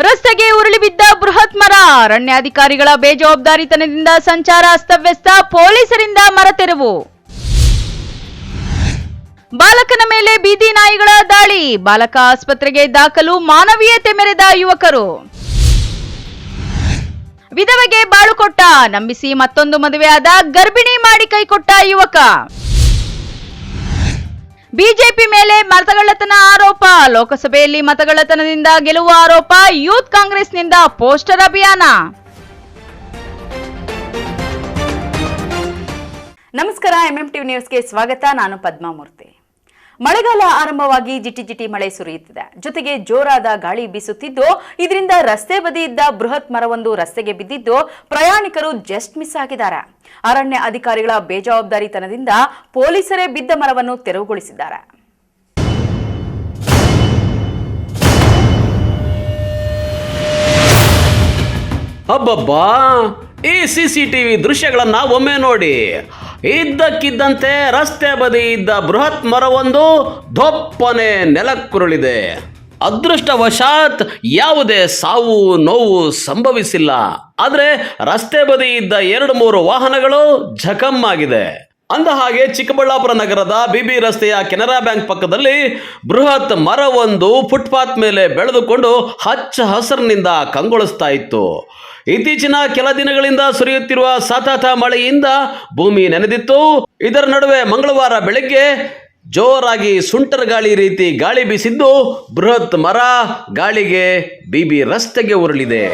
ರಸ್ತೆಗೆ ಉರುಳಿ ಬಿದ್ದ ಬೃಹತ್ ಮರ. ಅರಣ್ಯಾಧಿಕಾರಿಗಳ ಬೇಜವಾಬ್ದಾರಿತನದಿಂದ ಸಂಚಾರ ಅಸ್ತವ್ಯಸ್ತ. ಪೊಲೀಸರಿಂದ ಮರ ತೆರವು. ಬಾಲಕನ ಮೇಲೆ ಬೀದಿ ನಾಯಿಗಳ ದಾಳಿ. ಬಾಲಕ ಆಸ್ಪತ್ರೆಗೆ ದಾಖಲು. ಮಾನವೀಯತೆ ಮೆರೆದ ಯುವಕರು. ವಿಧವೆಗೆ ಬಾಳು ಕೊಟ್ಟ. ನಂಬಿಸಿ ಮತ್ತೊಂದು ಮದುವೆಯಾದ. ಗರ್ಭಿಣಿ ಮಾಡಿ ಕೈಕೊಟ್ಟ ಯುವಕ. ಬಿಜೆಪಿ ಮೇಲೆ ಮತಗಳ್ಳತನ ಆರೋಪ. ಲೋಕಸಭೆಯಲ್ಲಿ ಮತಗಳ್ಳತನದಿಂದ ಗೆಲುವು ಆರೋಪ. ಯೂತ್ ಕಾಂಗ್ರೆಸ್ನಿಂದ ಪೋಸ್ಟರ್ ಅಭಿಯಾನ. ನಮಸ್ಕಾರ, ಎಂಎಂಟಿವಿ ನ್ಯೂಸ್ಗೆ ಸ್ವಾಗತ. ನಾನು ಪದ್ಮಾಮೂರ್ತಿ. ಮಳೆಗಾಲ ಆರಂಭವಾಗಿ ಜಿಟಿ ಮಳೆ ಸುರಿಯುತ್ತಿದೆ. ಜೊತೆಗೆ ಜೋರಾದ ಗಾಳಿ ಬೀಸುತ್ತಿದ್ದು, ಇದರಿಂದ ರಸ್ತೆ ಬದಿ ಇದ್ದ ಬೃಹತ್ ಮರವೊಂದು ರಸ್ತೆಗೆ ಬಿದ್ದಿದ್ದು ಪ್ರಯಾಣಿಕರು ಜಸ್ಟ್ ಮಿಸ್ ಆಗಿದ್ದಾರೆ. ಅರಣ್ಯ ಅಧಿಕಾರಿಗಳ ಬೇಜವಾಬ್ದಾರಿತನದಿಂದ ಪೊಲೀಸರೇ ಬಿದ್ದ ಮರವನ್ನು ತೆರವುಗೊಳಿಸಿದ್ದಾರೆ. ಅಬ್ಬಬ್ಬಾ, ಈ ಸಿಸಿಟಿವಿ ದೃಶ್ಯಗಳನ್ನ ಒಮ್ಮೆ ನೋಡಿ. ಇದ್ದಕ್ಕಿದ್ದಂತೆ ರಸ್ತೆ ಬದಿ ಇದ್ದ ಬೃಹತ್ ಮರವೊಂದು ದೊಪ್ಪನೆ ನೆಲಕ್ಕುರುಳಿದೆ. ಅದೃಷ್ಟವಶಾತ್ ಯಾವುದೇ ಸಾವು ನೋವು ಸಂಭವಿಸಿಲ್ಲ. ಆದರೆ ರಸ್ತೆ ಬದಿ ಇದ್ದ 2-3 ವಾಹನಗಳು ಜಖಮ್ಮಾಗಿದೆ. ಅಂದ ಹಾಗೆ ಚಿಕ್ಕಬಳ್ಳಾಪುರ ನಗರದ ಬಿಬಿ ರಸ್ತೆಯ ಕೆನರಾ ಬ್ಯಾಂಕ್ ಪಕ್ಕದಲ್ಲಿ ಬೃಹತ್ ಮರವೊಂದು ಫುಟ್ಪಾತ್ ಮೇಲೆ ಬೆಳೆದುಕೊಂಡು ಹಚ್ಚ ಹಸಿರಿನಿಂದ ಕಂಗೊಳಿಸ್ತಾ ಇತ್ತು. ಇತ್ತೀಚಿನ ಕೆಲ ದಿನಗಳಿಂದ ಸುರಿಯುತ್ತಿರುವ ಸತತ ಮಳೆಯಿಂದ ಭೂಮಿ ನೆನೆದಿತ್ತು. ಇದರ ನಡುವೆ ಮಂಗಳವಾರ ಬೆಳಗ್ಗೆ ಜೋರಾಗಿ ಸುಂಟರ್ ಗಾಳಿ ರೀತಿ ಗಾಳಿ ಬೀಸಿದ್ದು ಬೃಹತ್ ಮರ ಗಾಳಿಗೆ ಬಿಬಿ ರಸ್ತೆಗೆ ಉರುಳಿದೆ.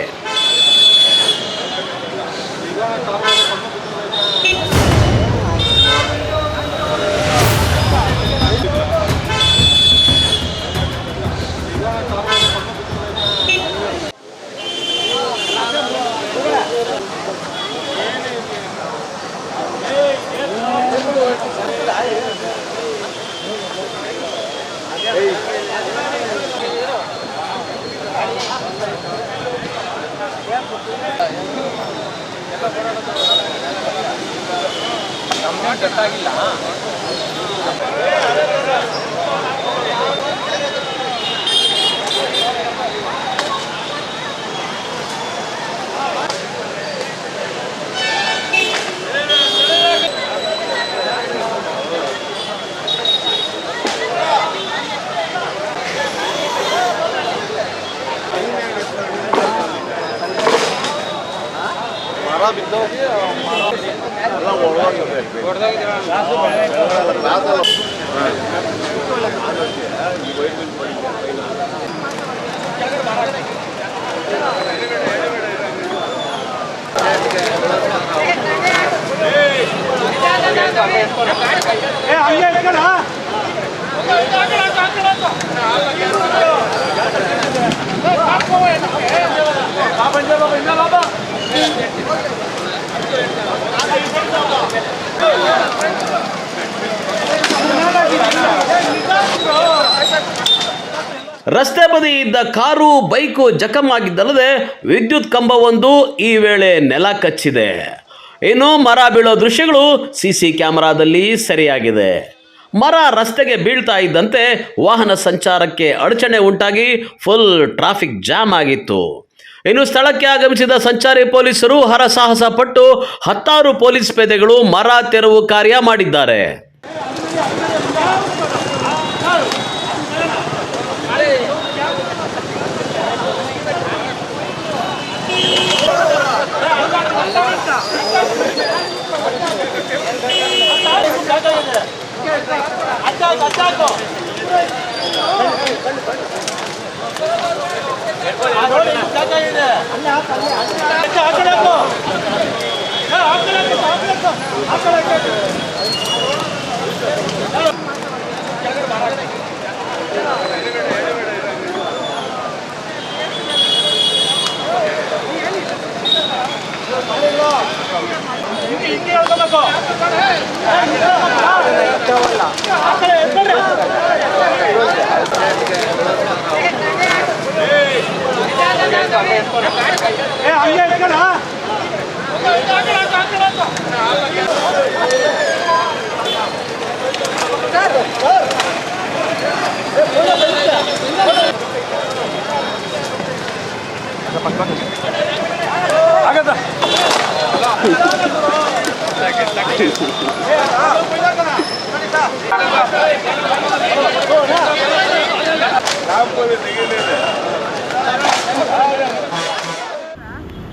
ರಸ್ತೆ ಬದಿ ಇದ್ದ ಕಾರು ಬೈಕು ಜಖಮ್ಮಾಗಿದ್ದಲ್ಲದೆ ವಿದ್ಯುತ್ ಕಂಬವೊಂದು ಈ ವೇಳೆ ನೆಲ ಕಚ್ಚಿದೆ. ಇನ್ನು ಮರ ಬೀಳೋ ದೃಶ್ಯಗಳು ಸಿಸಿ ಕ್ಯಾಮೆರಾದಲ್ಲಿ ಸೆರೆಯಾಗಿದೆ. ಮರ ರಸ್ತೆಗೆ ಬೀಳ್ತಾ ಇದ್ದಂತೆ ವಾಹನ ಸಂಚಾರಕ್ಕೆ ಅಡಚಣೆ ಉಂಟಾಗಿ ಫುಲ್ ಟ್ರಾಫಿಕ್ ಜಾಮ್ ಆಗಿತ್ತು. ಇನ್ನು ಸ್ಥಳಕ್ಕೆ ಆಗಮಿಸಿದ ಸಂಚಾರಿ ಪೊಲೀಸರು ಹರಸಾಹಸ ಪಟ್ಟು 10 ಪೊಲೀಸ್ ಪೇದೆಗಳು ಮರ ತೆರವು ಕಾರ್ಯ ಮಾಡಿದ್ದಾರೆ.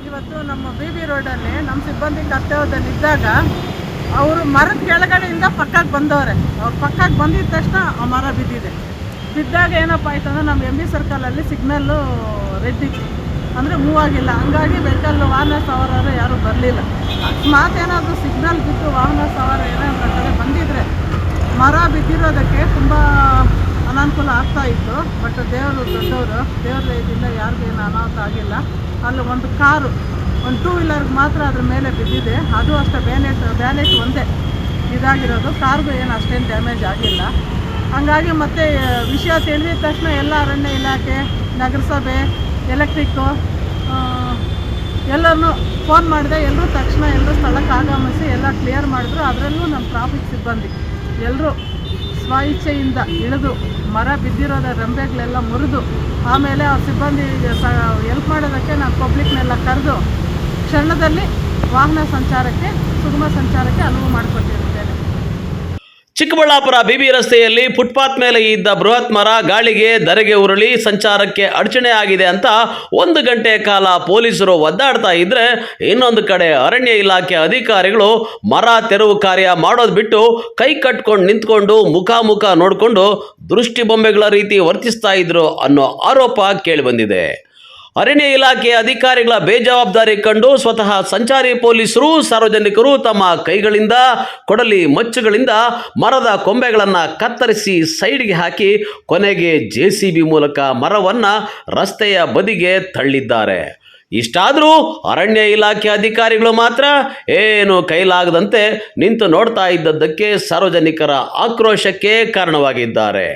ಇವತ್ತು ನಮ್ಮ BB ರೋಡಲ್ಲಿ ನಮ್ಮ ಸಿಬ್ಬಂದಿ ಕರ್ತವ್ಯದಲ್ಲಿದ್ದಾಗ ಅವರು ಮರದ ಕೆಳಗಡೆಯಿಂದ ಪಕ್ಕಕ್ಕೆ ಬಂದವ್ರೆ. ಅವ್ರು ಪಕ್ಕಕ್ಕೆ ಬಂದಿದ್ದ ತಕ್ಷಣ ಆ ಮರ ಬಿದ್ದಿದೆ. ಬಿದ್ದಾಗ ಏನಪ್ಪ ಆಯ್ತು ಅಂದರೆ ನಮ್ಮ MB ಸರ್ಕಲಲ್ಲಿ ಸಿಗ್ನಲ್ಲು ರೆಡ್ ಇತ್ತು, ಅಂದರೆ ಮೂವ್ ಆಗಿಲ್ಲ. ಹಂಗಾಗಿ ವೆಹಿಕಲ್ ವಾಹನ ಸವಾರರು ಯಾರೂ ಬರಲಿಲ್ಲ. ಅಕಸ್ಮಾತ್ ಏನಾದರೂ ಸಿಗ್ನಲ್ ಬಿದ್ದು ವಾಹನ ಸವಾರ ಏನಾದರೂ ಕಡೆ ಬಂದಿದ್ರೆ ಮರ ಬಿದ್ದಿರೋದಕ್ಕೆ ತುಂಬ ಅನಾನುಕೂಲ ಆಗ್ತಾಯಿತ್ತು. ಬಟ್ ದೇವರು ದೊಡ್ಡವರು, ದೇವರ ಇದರಿಂದ ಯಾರಿಗೂ ಏನು ಅನಾಹುತ ಆಗಿಲ್ಲ. ಅಲ್ಲಿ ಒಂದು ಕಾರು, ಒಂದು 2 ವೀಲರ್ಗೆ ಮಾತ್ರ ಅದ್ರ ಮೇಲೆ ಬಿದ್ದಿದೆ. ಅದು ಅಷ್ಟೇ ಬ್ಯಾಲೆಟ್ ಒಂದೇ ಇದಾಗಿರೋದು. ಕಾರ್ಗೂ ಏನು ಅಷ್ಟೇನು ಡ್ಯಾಮೇಜ್ ಆಗಿಲ್ಲ. ಹಂಗಾಗಿ ಮತ್ತೆ ವಿಷಯ ತಿಳಿದ ತಕ್ಷಣ ಎಲ್ಲ ಅರಣ್ಯ ಇಲಾಖೆ, ನಗರಸಭೆ, ಎಲೆಕ್ಟ್ರಿಕ್ಕು ಎಲ್ಲರನ್ನೂ ಫೋನ್ ಮಾಡಿದೆ. ಎಲ್ಲರೂ ತಕ್ಷಣ ಎಲ್ಲರೂ ಸ್ಥಳಕ್ಕೆ ಆಗಮಿಸಿ ಎಲ್ಲ ಕ್ಲಿಯರ್ ಮಾಡಿದ್ರು. ಅದರಲ್ಲೂ ನಮ್ಮ ಟ್ರಾಫಿಕ್ ಸಿಬ್ಬಂದಿ ಎಲ್ಲರೂ ಸ್ವ ಇಚ್ಛೆಯಿಂದ ಇಳಿದು ಮರ ಬಿದ್ದಿರೋದ ರೆಂಬೆಗಳೆಲ್ಲ ಮುರಿದು ಆಮೇಲೆ ಆ ಸಿಬ್ಬಂದಿಗೆ ಹೆಲ್ಪ್ ಮಾಡೋದಕ್ಕೆ ನಾನು ಪಬ್ಲಿಕ್ನೆಲ್ಲ ಕರೆದು ಕ್ಷಣದಲ್ಲಿ ವಾಹನ ಸಂಚಾರಕ್ಕೆ, ಸುಗಮ ಸಂಚಾರಕ್ಕೆ ಅನುವು ಮಾಡಿಕೊಟ್ಟಿರುತ್ತೇನೆ. ಚಿಕ್ಕಬಳ್ಳಾಪುರ BB ರಸ್ತೆಯಲ್ಲಿ ಫುಟ್ಪಾತ್ ಮೇಲೆ ಇದ್ದ ಬೃಹತ್ ಮರ ಗಾಳಿಗೆ ಧರೆಗೆ ಉರುಳಿ ಸಂಚಾರಕ್ಕೆ ಅಡಚಣೆ ಆಗಿದೆ ಅಂತ 1 ಗಂಟೆ ಕಾಲ ಪೊಲೀಸರು ಒದ್ದಾಡ್ತಾ ಇದ್ರೆ, ಇನ್ನೊಂದು ಕಡೆ ಅರಣ್ಯ ಇಲಾಖೆ ಅಧಿಕಾರಿಗಳು ಮರ ತೆರವು ಕಾರ್ಯ ಮಾಡೋದು ಬಿಟ್ಟು ಕೈ ಕಟ್ಕೊಂಡು ನಿಂತ್ಕೊಂಡು ಮುಖಾಮುಖ ನೋಡಿಕೊಂಡು ದೃಷ್ಟಿ ಬೊಂಬೆಗಳ ರೀತಿ ವರ್ತಿಸ್ತಾ ಇದ್ರು ಅನ್ನೋ ಆರೋಪ ಕೇಳಿಬಂದಿದೆ. ಅರಣ್ಯ ಇಲಾಖೆ ಅಧಿಕಾರಿಗಳ ಬೇಜವಾಬ್ದಾರಿ ಕಂಡು ಸ್ವತಃ ಸಂಚಾರಿ ಪೊಲೀಸರು, ಸಾರ್ವಜನಿಕರು ತಮ್ಮ ಕೈಗಳಿಂದ, ಕೊಡಲಿ ಮಚ್ಚುಗಳಿಂದ ಮರದ ಕೊಂಬೆಗಳನ್ನು ಕತ್ತರಿಸಿ ಸೈಡ್ಗೆ ಹಾಕಿ ಕೊನೆಗೆ JCB ಮೂಲಕ ಮರವನ್ನು ರಸ್ತೆಯ ಬದಿಗೆ ತಳ್ಳಿದ್ದಾರೆ. ಇಷ್ಟಾದರೂ ಅರಣ್ಯ ಇಲಾಖೆ ಅಧಿಕಾರಿಗಳು ಮಾತ್ರ ಏನು ಕೈಲಾಗದಂತೆ ನಿಂತು ನೋಡ್ತಾ ಇದ್ದದ್ದಕ್ಕೆ ಸಾರ್ವಜನಿಕರ ಆಕ್ರೋಶಕ್ಕೆ ಕಾರಣವಾಗಿದ್ದಾರೆ.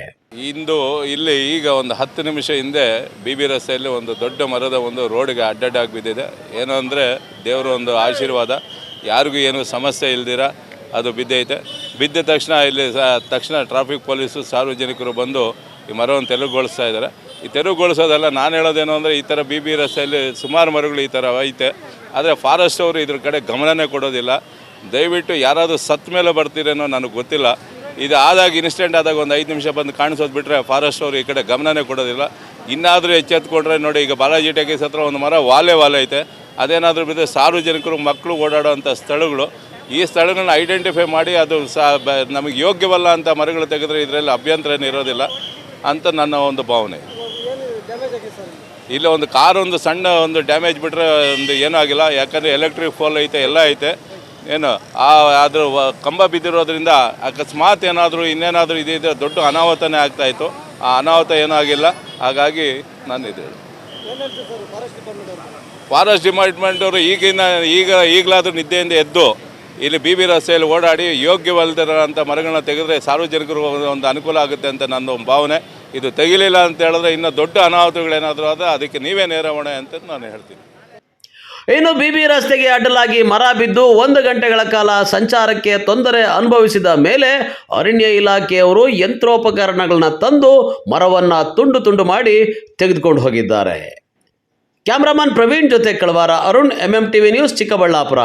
ಇಂದು ಇಲ್ಲಿ ಈಗ ಒಂದು 10 ನಿಮಿಷ ಹಿಂದೆ BB ರಸ್ತೆಯಲ್ಲಿ ಒಂದು ದೊಡ್ಡ ಮರದ ಒಂದು ರೋಡ್ಗೆ ಅಡ್ಡಡ್ಡಾಗಿ ಬಿದ್ದಿದೆ. ಏನು ಅಂದರೆ ದೇವರ ಒಂದು ಆಶೀರ್ವಾದ, ಯಾರಿಗೂ ಏನು ಸಮಸ್ಯೆ ಇಲ್ದಿರ ಅದು ಬಿದ್ದೈತೆ. ಬಿದ್ದ ತಕ್ಷಣ ಇಲ್ಲಿ ತಕ್ಷಣ ಟ್ರಾಫಿಕ್ ಪೊಲೀಸು, ಸಾರ್ವಜನಿಕರು ಬಂದು ಈ ಮರವನ್ನು ತೆರವುಗೊಳಿಸ್ತಾ ಇದ್ದಾರೆ. ಈ ತೆರವುಗೊಳಿಸೋದಲ್ಲ, ನಾನು ಹೇಳೋದೇನು ಅಂದರೆ ಈ ಥರ BB ರಸ್ತೆಯಲ್ಲಿ ಸುಮಾರು ಮರಗಳು ಈ ಥರ ಐತೆ. ಆದರೆ ಫಾರೆಸ್ಟ್ ಅವರು ಇದ್ರ ಕಡೆ ಗಮನನೇ ಕೊಡೋದಿಲ್ಲ. ದಯವಿಟ್ಟು ಯಾರಾದರೂ ಸತ್ತ ಮೇಲೆ ಬರ್ತೀರೇನೋ ನನಗೆ ಗೊತ್ತಿಲ್ಲ. ಇದು ಆದಾಗ ಇನ್ಸಿಡೆಂಟ್ ಆದಾಗ ಒಂದು 5 ನಿಮಿಷ ಬಂದು ಕಾಣಿಸೋದು ಬಿಟ್ಟರೆ ಫಾರೆಸ್ಟ್ ಅವರು ಈ ಕಡೆ ಗಮನನೇ ಕೊಡೋದಿಲ್ಲ. ಇನ್ನಾದರೂ ಎಚ್ಚೆತ್ಕೊಂಡ್ರೆ ನೋಡಿ, ಈಗ ಬಾಲಾಜಿ ಟೆಕೀಸ್ ಹತ್ರ ಒಂದು ಮರ ವಾಲೆ ಐತೆ. ಅದೇನಾದರೂ ಬಿದ್ದರೆ ಸಾರ್ವಜನಿಕರು, ಮಕ್ಕಳು ಓಡಾಡೋವಂಥ ಸ್ಥಳಗಳು, ಈ ಸ್ಥಳಗಳನ್ನ ಐಡೆಂಟಿಫೈ ಮಾಡಿ ಅದು ನಮಗೆ ಯೋಗ್ಯವಲ್ಲ ಅಂತ ಮರಗಳು ತೆಗೆದ್ರೆ ಇದರಲ್ಲಿ ಅಭ್ಯಂತರ ಇರೋದಿಲ್ಲ ಅಂತ ನನ್ನ ಒಂದು ಭಾವನೆ. ಇಲ್ಲ ಒಂದು ಕಾರು ಒಂದು ಸಣ್ಣ ಒಂದು ಡ್ಯಾಮೇಜ್ ಬಿಟ್ಟರೆ ಒಂದು ಏನೂ ಆಗಿಲ್ಲ. ಯಾಕಂದರೆ ಎಲೆಕ್ಟ್ರಿಕ್ ಪೋಲ್ ಐತೆ, ಎಲ್ಲ ಐತೆ. ಏನು ಅದ್ರ ಕಂಬ ಬಿದ್ದಿರೋದ್ರಿಂದ ಅಕಸ್ಮಾತ್ ಏನಾದರೂ ಇನ್ನೇನಾದರೂ ಇದಿದ್ರೆ ದೊಡ್ಡ ಅನಾಹುತನೇ ಆಗ್ತಾಯಿತ್ತು. ಆ ಅನಾಹುತ ಏನೂ ಆಗಿಲ್ಲ. ಹಾಗಾಗಿ ನಾನು ಇದು ಫಾರೆಸ್ಟ್ ಡಿಪಾರ್ಟ್ಮೆಂಟವರು ಈಗಲಾದರೂ ನಿದ್ದೆಯಿಂದ ಎದ್ದು ಇಲ್ಲಿ BB ರಸ್ತೆಯಲ್ಲಿ ಓಡಾಡಿ ಯೋಗ್ಯವಲ್ಲದಿರೋಂಥ ಮರಗಳನ್ನ ತೆಗೆದ್ರೆ ಸಾರ್ವಜನಿಕರು ಒಂದು ಅನುಕೂಲ ಆಗುತ್ತೆ ಅಂತ ನನ್ನ ಭಾವನೆ. ಇದು ತೆಗಿಲಿಲ್ಲ ಅಂತ ಹೇಳಿದ್ರೆ ಇನ್ನೂ ದೊಡ್ಡ ಅನಾಹುತಗಳೇನಾದರೂ ಆದರೆ ಅದಕ್ಕೆ ನೀವೇ ನೇರ ಹೊಣೆ ಅಂತ ನಾನು ಹೇಳ್ತೀನಿ. ಇನ್ನು BB ರಸ್ತೆಗೆ ಅಡ್ಡಲಾಗಿ ಮರ ಬಿದ್ದು 1 ಗಂಟೆಗಳ ಕಾಲ ಸಂಚಾರಕ್ಕೆ ತೊಂದರೆ ಅನುಭವಿಸಿದ ಮೇಲೆ ಅರಣ್ಯ ಇಲಾಖೆಯವರು ಯಂತ್ರೋಪಕರಣಗಳನ್ನ ತಂದು ಮರವನ್ನು ತುಂಡು ತುಂಡು ಮಾಡಿ ತೆಗೆದುಕೊಂಡು ಹೋಗಿದ್ದಾರೆ. ಕ್ಯಾಮ್ರಾಮನ್ ಪ್ರವೀಣ್ ಜೊತೆ ಕಳವಾರ ಅರುಣ್, MMTV ನ್ಯೂಸ್, ಚಿಕ್ಕಬಳ್ಳಾಪುರ.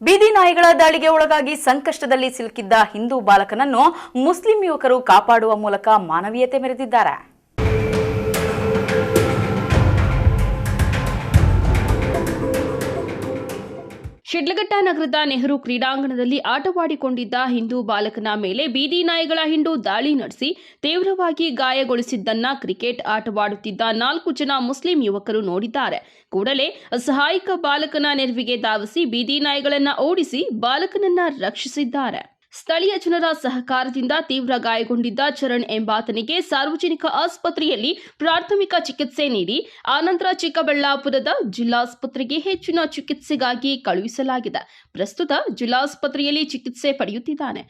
ಬೀದಿ ನಾಯಿಗಳ ದಾಳಿಗೆ ಒಳಗಾಗಿ ಸಂಕಷ್ಟದಲ್ಲಿ ಸಿಲುಕಿದ್ದ ಹಿಂದೂ ಬಾಲಕನನ್ನು ಮುಸ್ಲಿಂ ಯುವಕರು ಕಾಪಾಡುವ ಮೂಲಕ ಮಾನವೀಯತೆ ಮೆರೆದಿದ್ದಾರೆ. ಶಿಡ್ಲಘಟ್ಟ ನಗರದ ನೆಹರು ಕ್ರೀಡಾಂಗಣದಲ್ಲಿ ಆಟವಾಡಿಕೊಂಡಿದ್ದ ಹಿಂದೂ ಬಾಲಕನ ಮೇಲೆ ಬೀದಿ ನಾಯಿಗಳ ಹಿಂಡು ದಾಳಿ ನಡೆಸಿ ತೀವ್ರವಾಗಿ ಗಾಯಗೊಳಿಸಿದ್ದನ್ನ ಕ್ರಿಕೆಟ್ ಆಟವಾಡುತ್ತಿದ್ದ 4 ಜನ ಮುಸ್ಲಿಂ ಯುವಕರು ನೋಡಿದ್ದಾರೆ. ಕೂಡಲೇ ಸಹಾಯಕ ಬಾಲಕನ ನೆರವಿಗೆ ಧಾವಿಸಿ ಬೀದಿ ನಾಯಿಗಳನ್ನ ಓಡಿಸಿ ಬಾಲಕನನ್ನ ರಕ್ಷಿಸಿದ್ದಾರೆ. ಸ್ಥಳೀಯ ಜನರ ಸಹಕಾರದಿಂದ ತೀವ್ರ ಗಾಯಗೊಂಡಿದ್ದ ಚರಣ್ ಎಂಬಾತನಿಗೆ ಸಾರ್ವಜನಿಕ ಆಸ್ಪತ್ರೆಯಲ್ಲಿ ಪ್ರಾಥಮಿಕ ಚಿಕಿತ್ಸೆ ನೀಡಿ ಆನಂತರ ಚಿಕ್ಕಬಳ್ಳಾಪುರದ ಜಿಲ್ಲಾಸ್ಪತ್ರೆಗೆ ಹೆಚ್ಚಿನ ಚಿಕಿತ್ಸೆಗಾಗಿ ಕಳುಹಿಸಲಾಗಿದೆ. ಪ್ರಸ್ತುತ ಜಿಲ್ಲಾಸ್ಪತ್ರೆಯಲ್ಲಿ ಚಿಕಿತ್ಸೆ ಪಡೆಯುತ್ತಿದ್ದಾನೆ.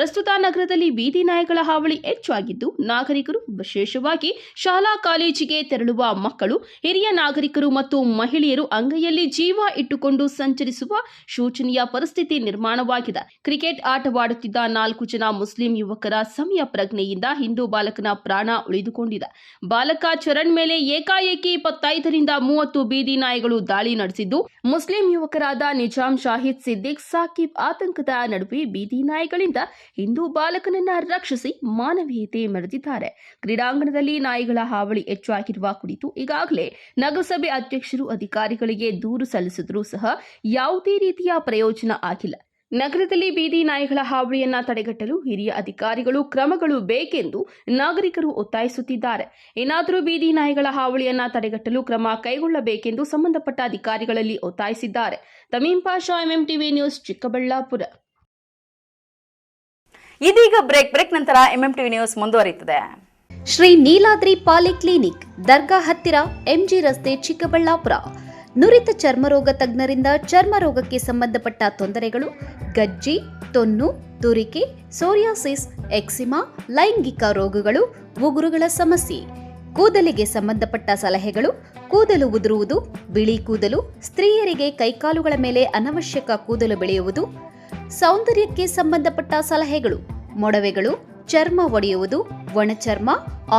ಪ್ರಸ್ತುತ ನಗರದಲ್ಲಿ ಬೀದಿ ನಾಯಿಗಳ ಹಾವಳಿ ಹೆಚ್ಚಾಗಿದ್ದು, ನಾಗರಿಕರು ವಿಶೇಷವಾಗಿ ಶಾಲಾ ಕಾಲೇಜಿಗೆ ತೆರಳುವ ಮಕ್ಕಳು, ಹಿರಿಯ ನಾಗರಿಕರು ಮತ್ತು ಮಹಿಳೆಯರು ಅಂಗೈಯಲ್ಲಿ ಜೀವ ಇಟ್ಟುಕೊಂಡು ಸಂಚರಿಸುವ ಶೋಚನೀಯ ಪರಿಸ್ಥಿತಿ ನಿರ್ಮಾಣವಾಗಿದೆ. ಕ್ರಿಕೆಟ್ ಆಟವಾಡುತ್ತಿದ್ದ 4 ಜನ ಮುಸ್ಲಿಂ ಯುವಕರ ಸಮಯ ಪ್ರಜ್ಞೆಯಿಂದ ಹಿಂದೂ ಬಾಲಕನ ಪ್ರಾಣ ಉಳಿದುಕೊಂಡಿದೆ. ಬಾಲಕ ಚರಣ್ ಮೇಲೆ ಏಕಾಏಕಿ 25ರಿಂದ 30 ಬೀದಿ ನಾಯಿಗಳು ದಾಳಿ ನಡೆಸಿದ್ದು, ಮುಸ್ಲಿಂ ಯುವಕರಾದ ನಿಜಾಮ್, ಶಾಹಿದ್, ಸಿದ್ದಿಕ್, ಸಾಕಿಬ್ ಆತಂಕದ ನಡುವೆ ಬೀದಿ ನಾಯಿಗಳಿಂದ ಹಿಂದೂ ಬಾಲಕನನ್ನ ರಕ್ಷಿಸಿ ಮಾನವೀಯತೆ ಮೆರೆದಿದ್ದಾರೆ. ಕ್ರೀಡಾಂಗಣದಲ್ಲಿ ನಾಯಿಗಳ ಹಾವಳಿ ಹೆಚ್ಚಾಗಿರುವ ಕುರಿತು ಈಗಾಗಲೇ ನಗರಸಭೆ ಅಧ್ಯಕ್ಷರು ಅಧಿಕಾರಿಗಳಿಗೆ ದೂರು ಸಲ್ಲಿಸಿದರೂ ಸಹ ಯಾವುದೇ ರೀತಿಯ ಪ್ರಯೋಜನ ಆಗಿಲ್ಲ. ನಗರದಲ್ಲಿ ಬೀದಿ ನಾಯಿಗಳ ಹಾವಳಿಯನ್ನ ತಡೆಗಟ್ಟಲು ಹಿರಿಯ ಅಧಿಕಾರಿಗಳು ಕ್ರಮಗಳು ಬೇಕೆಂದು ನಾಗರಿಕರು ಒತ್ತಾಯಿಸುತ್ತಿದ್ದಾರೆ. ಏನಾದರೂ ಬೀದಿ ನಾಯಿಗಳ ಹಾವಳಿಯನ್ನ ತಡೆಗಟ್ಟಲು ಕ್ರಮ ಕೈಗೊಳ್ಳಬೇಕೆಂದು ಸಂಬಂಧಪಟ್ಟ ಅಧಿಕಾರಿಗಳಲ್ಲಿ ಒತ್ತಾಯಿಸಿದ್ದಾರೆ. ತಮೀಂ ಪಾಷಾ, ಎಂಎಂಟಿವಿ ನ್ಯೂಸ್, ಚಿಕ್ಕಬಳ್ಳಾಪುರ. ಇದೀಗ ಬ್ರೇಕ್ ನಂತರ ಎಂಎಂಟಿವಿ ನ್ಯೂಸ್ ಮುಂದುವರಿಯುತ್ತದೆ. ಶ್ರೀ ನೀಲಾದ್ರಿ ಪಾಲಿಕ್ಲಿನಿಕ್, ದರ್ಗಾ ಹತ್ತಿರ, ಎಂಜಿ ರಸ್ತೆ, ಚಿಕ್ಕಬಳ್ಳಾಪುರ. ನುರಿತ ಚರ್ಮರೋಗ ತಜ್ಞರಿಂದ ಚರ್ಮರೋಗಕ್ಕೆ ಸಂಬಂಧಪಟ್ಟ ತೊಂದರೆಗಳು, ಗಜ್ಜಿ, ತೊನ್ನು, ತುರಿಕೆ, ಸೋರಿಯಾಸಿಸ್, ಎಕ್ಸಿಮಾ, ಲೈಂಗಿಕ ರೋಗಗಳು, ಉಗುರುಗಳ ಸಮಸ್ಯೆ, ಕೂದಲಿಗೆ ಸಂಬಂಧಪಟ್ಟ ಸಲಹೆಗಳು, ಕೂದಲು ಉದುರುವುದು, ಬಿಳಿ ಕೂದಲು, ಸ್ತ್ರೀಯರಿಗೆ ಕೈಕಾಲುಗಳ ಮೇಲೆ ಅನವಶ್ಯಕ ಕೂದಲು ಬೆಳೆಯುವುದು, ಸೌಂದರ್ಯಕ್ಕೆ ಸಂಬಂಧಪಟ್ಟ ಸಲಹೆಗಳು, ಮೊಡವೆಗಳು, ಚರ್ಮ ಒಡೆಯುವುದು, ಒಣಚರ್ಮ,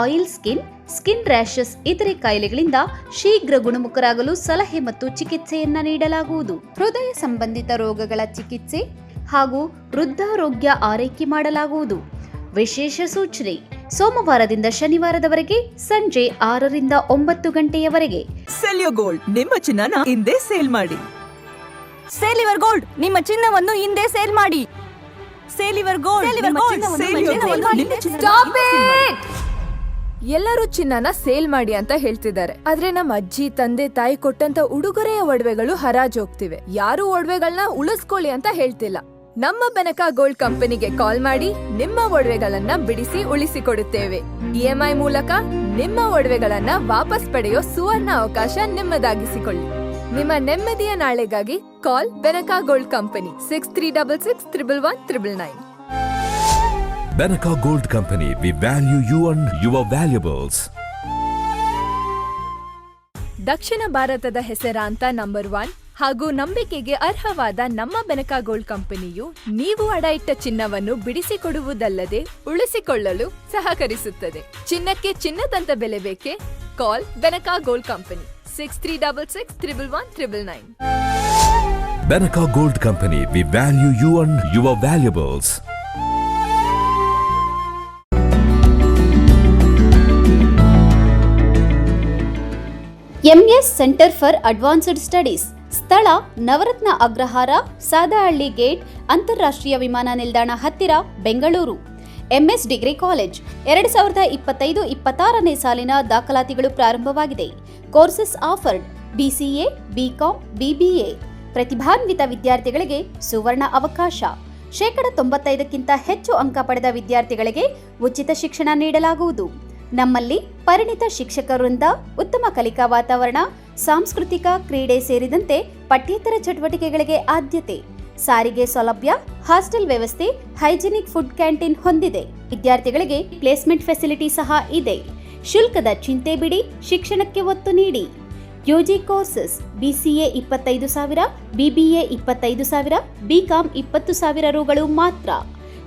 ಆಯಿಲ್ ಸ್ಕಿನ್, ಸ್ಕಿನ್ ರ್ಯಾಷಸ್ ಇತರೆ ಕಾಯಿಲೆಗಳಿಂದ ಶೀಘ್ರ ಗುಣಮುಖರಾಗಲು ಸಲಹೆ ಮತ್ತು ಚಿಕಿತ್ಸೆಯನ್ನ ನೀಡಲಾಗುವುದು. ಹೃದಯ ಸಂಬಂಧಿತ ರೋಗಗಳ ಚಿಕಿತ್ಸೆ ಹಾಗೂ ವೃದ್ಧಾರೋಗ್ಯ ಆರೈಕೆ ಮಾಡಲಾಗುವುದು. ವಿಶೇಷ ಸೂಚನೆ: ಸೋಮವಾರದಿಂದ ಶನಿವಾರದವರೆಗೆ ಸಂಜೆ 6ರಿಂದ 9 ಗಂಟೆಯವರೆಗೆ. ಸೆಲ್ಯೋ ಗೋಲ್ಡ್, ನಿಮ್ಮ ಚಿನ್ನನ ಹಿಂದೆ ಸೇಲ್ ಮಾಡಿ. ಸೇಲಿವರ್ ಗೋಲ್ಡ್, ನಿಮ್ಮ ಚಿನ್ನವನ್ನು ಹಿಂದೆ ಸೇಲ್ ಮಾಡಿ. ಸೇಲಿವರ್ ಗೋಲ್ಡ್, ಎಲ್ಲರೂ ಚಿನ್ನನ ಸೇಲ್ ಮಾಡಿ ಅಂತ ಹೇಳ್ತಿದ್ದಾರೆ. ಆದ್ರೆ ನಮ್ಮ ಅಜ್ಜಿ, ತಂದೆ, ತಾಯಿ ಕೊಟ್ಟಂತ ಉಡುಗೊರೆಯ ಒಡವೆಗಳು ಹರಾಜೋಗ್ತಿವೆ. ಯಾರು ಒಡವೆಗಳನ್ನ ಉಳಿಸ್ಕೊಳ್ಳಿ ಅಂತ ಹೇಳ್ತಿಲ್ಲ. ನಮ್ಮ ಬೆನಕ ಗೋಲ್ಡ್ ಕಂಪನಿಗೆ ಕಾಲ್ ಮಾಡಿ ನಿಮ್ಮ ಒಡವೆಗಳನ್ನ ಬಿಡಿಸಿ ಉಳಿಸಿಕೊಡುತ್ತೇವೆ. EMI ಮೂಲಕ ನಿಮ್ಮ ಒಡವೆಗಳನ್ನ ವಾಪಸ್ ಪಡೆಯೋ ಸುವರ್ಣ ಅವಕಾಶ ನಿಮ್ಮದಾಗಿಸಿಕೊಳ್ಳಿ. ನಿಮ್ಮ ನೆಮ್ಮದಿಯ ನಾಳೆಗಾಗಿ ಕಾಲ್ Benaka gold company 6366 111 999. Benaka Gold Company, we value you and your valuables. ದಕ್ಷಿಣ ಭಾರತದ ಹೆಸರಾಂತ ನಂಬರ್ 1 ಹಾಗೂ ನಂಬಿಕೆಗೆ ಅರ್ಹವಾದ ನಮ್ಮ ಬೆನಕ ಗೋಲ್ಡ್ ಕಂಪನಿಯು ನೀವು ಅಡ ಇಟ್ಟ ಚಿನ್ನವನ್ನು ಬಿಡಿಸಿಕೊಡುವುದಲ್ಲದೆ ಉಳಿಸಿಕೊಳ್ಳಲು ಸಹಕರಿಸುತ್ತದೆ. ಚಿನ್ನಕ್ಕೆ ಚಿನ್ನದಂತ ಬೆಲೆ ಬೇಕೆ? ಕಾಲ್ Benaka gold company 6366 111 999. Benaka Gold Company, we value you and your valuables. MS centre for advanced studies. ಸ್ಥಳ: ನವರತ್ನ ಅಗ್ರಹಾರ, ಸಾದಹಳ್ಳಿ ಗೇಟ್, ಅಂತಾರಾಷ್ಟ್ರೀಯ ವಿಮಾನ ನಿಲ್ದಾಣ ಹತ್ತಿರ, ಬೆಂಗಳೂರು. MS degree college. 2025-26ನೇ ಸಾಲಿನ ದಾಖಲಾತಿಗಳು ಪ್ರಾರಂಭವಾಗಿದೆ. Courses offered: BCA, BCom, BBA. ಪ್ರತಿಭಾನ್ವಿತ ವಿದ್ಯಾರ್ಥಿಗಳಿಗೆ ಸುವರ್ಣ ಅವಕಾಶ. 95%ಕ್ಕಿಂತ ಹೆಚ್ಚು ಅಂಕ ಪಡೆದ ವಿದ್ಯಾರ್ಥಿಗಳಿಗೆ ಉಚಿತ ಶಿಕ್ಷಣ ನೀಡಲಾಗುವುದು. ನಮ್ಮಲ್ಲಿ ಪರಿಣಿತ ಶಿಕ್ಷಕರಿಂದ ಉತ್ತಮ ಕಲಿಕಾ ವಾತಾವರಣ, ಸಾಂಸ್ಕೃತಿಕ, ಕ್ರೀಡೆ ಸೇರಿದಂತೆ ಪಠ್ಯೇತರ ಚಟುವಟಿಕೆಗಳಿಗೆ ಆದ್ಯತೆ. ಸಾರಿಗೆ ಸೌಲಭ್ಯ, ಹಾಸ್ಟೆಲ್ ವ್ಯವಸ್ಥೆ, ಹೈಜಿನಿಕ್ ಫುಡ್ ಕ್ಯಾಂಟೀನ್ ಹೊಂದಿದೆ. ವಿದ್ಯಾರ್ಥಿಗಳಿಗೆ ಪ್ಲೇಸ್ಮೆಂಟ್ ಫೆಸಿಲಿಟಿ ಸಹ ಇದೆ. ಶುಲ್ಕದ ಚಿಂತೆ ಬಿಡಿ, ಶಿಕ್ಷಣಕ್ಕೆ ಒತ್ತು ನೀಡಿ. UG courses: BCA 25,000, BBA 25,000, BCom 20,000 ರೂಗಳು ಮಾತ್ರ.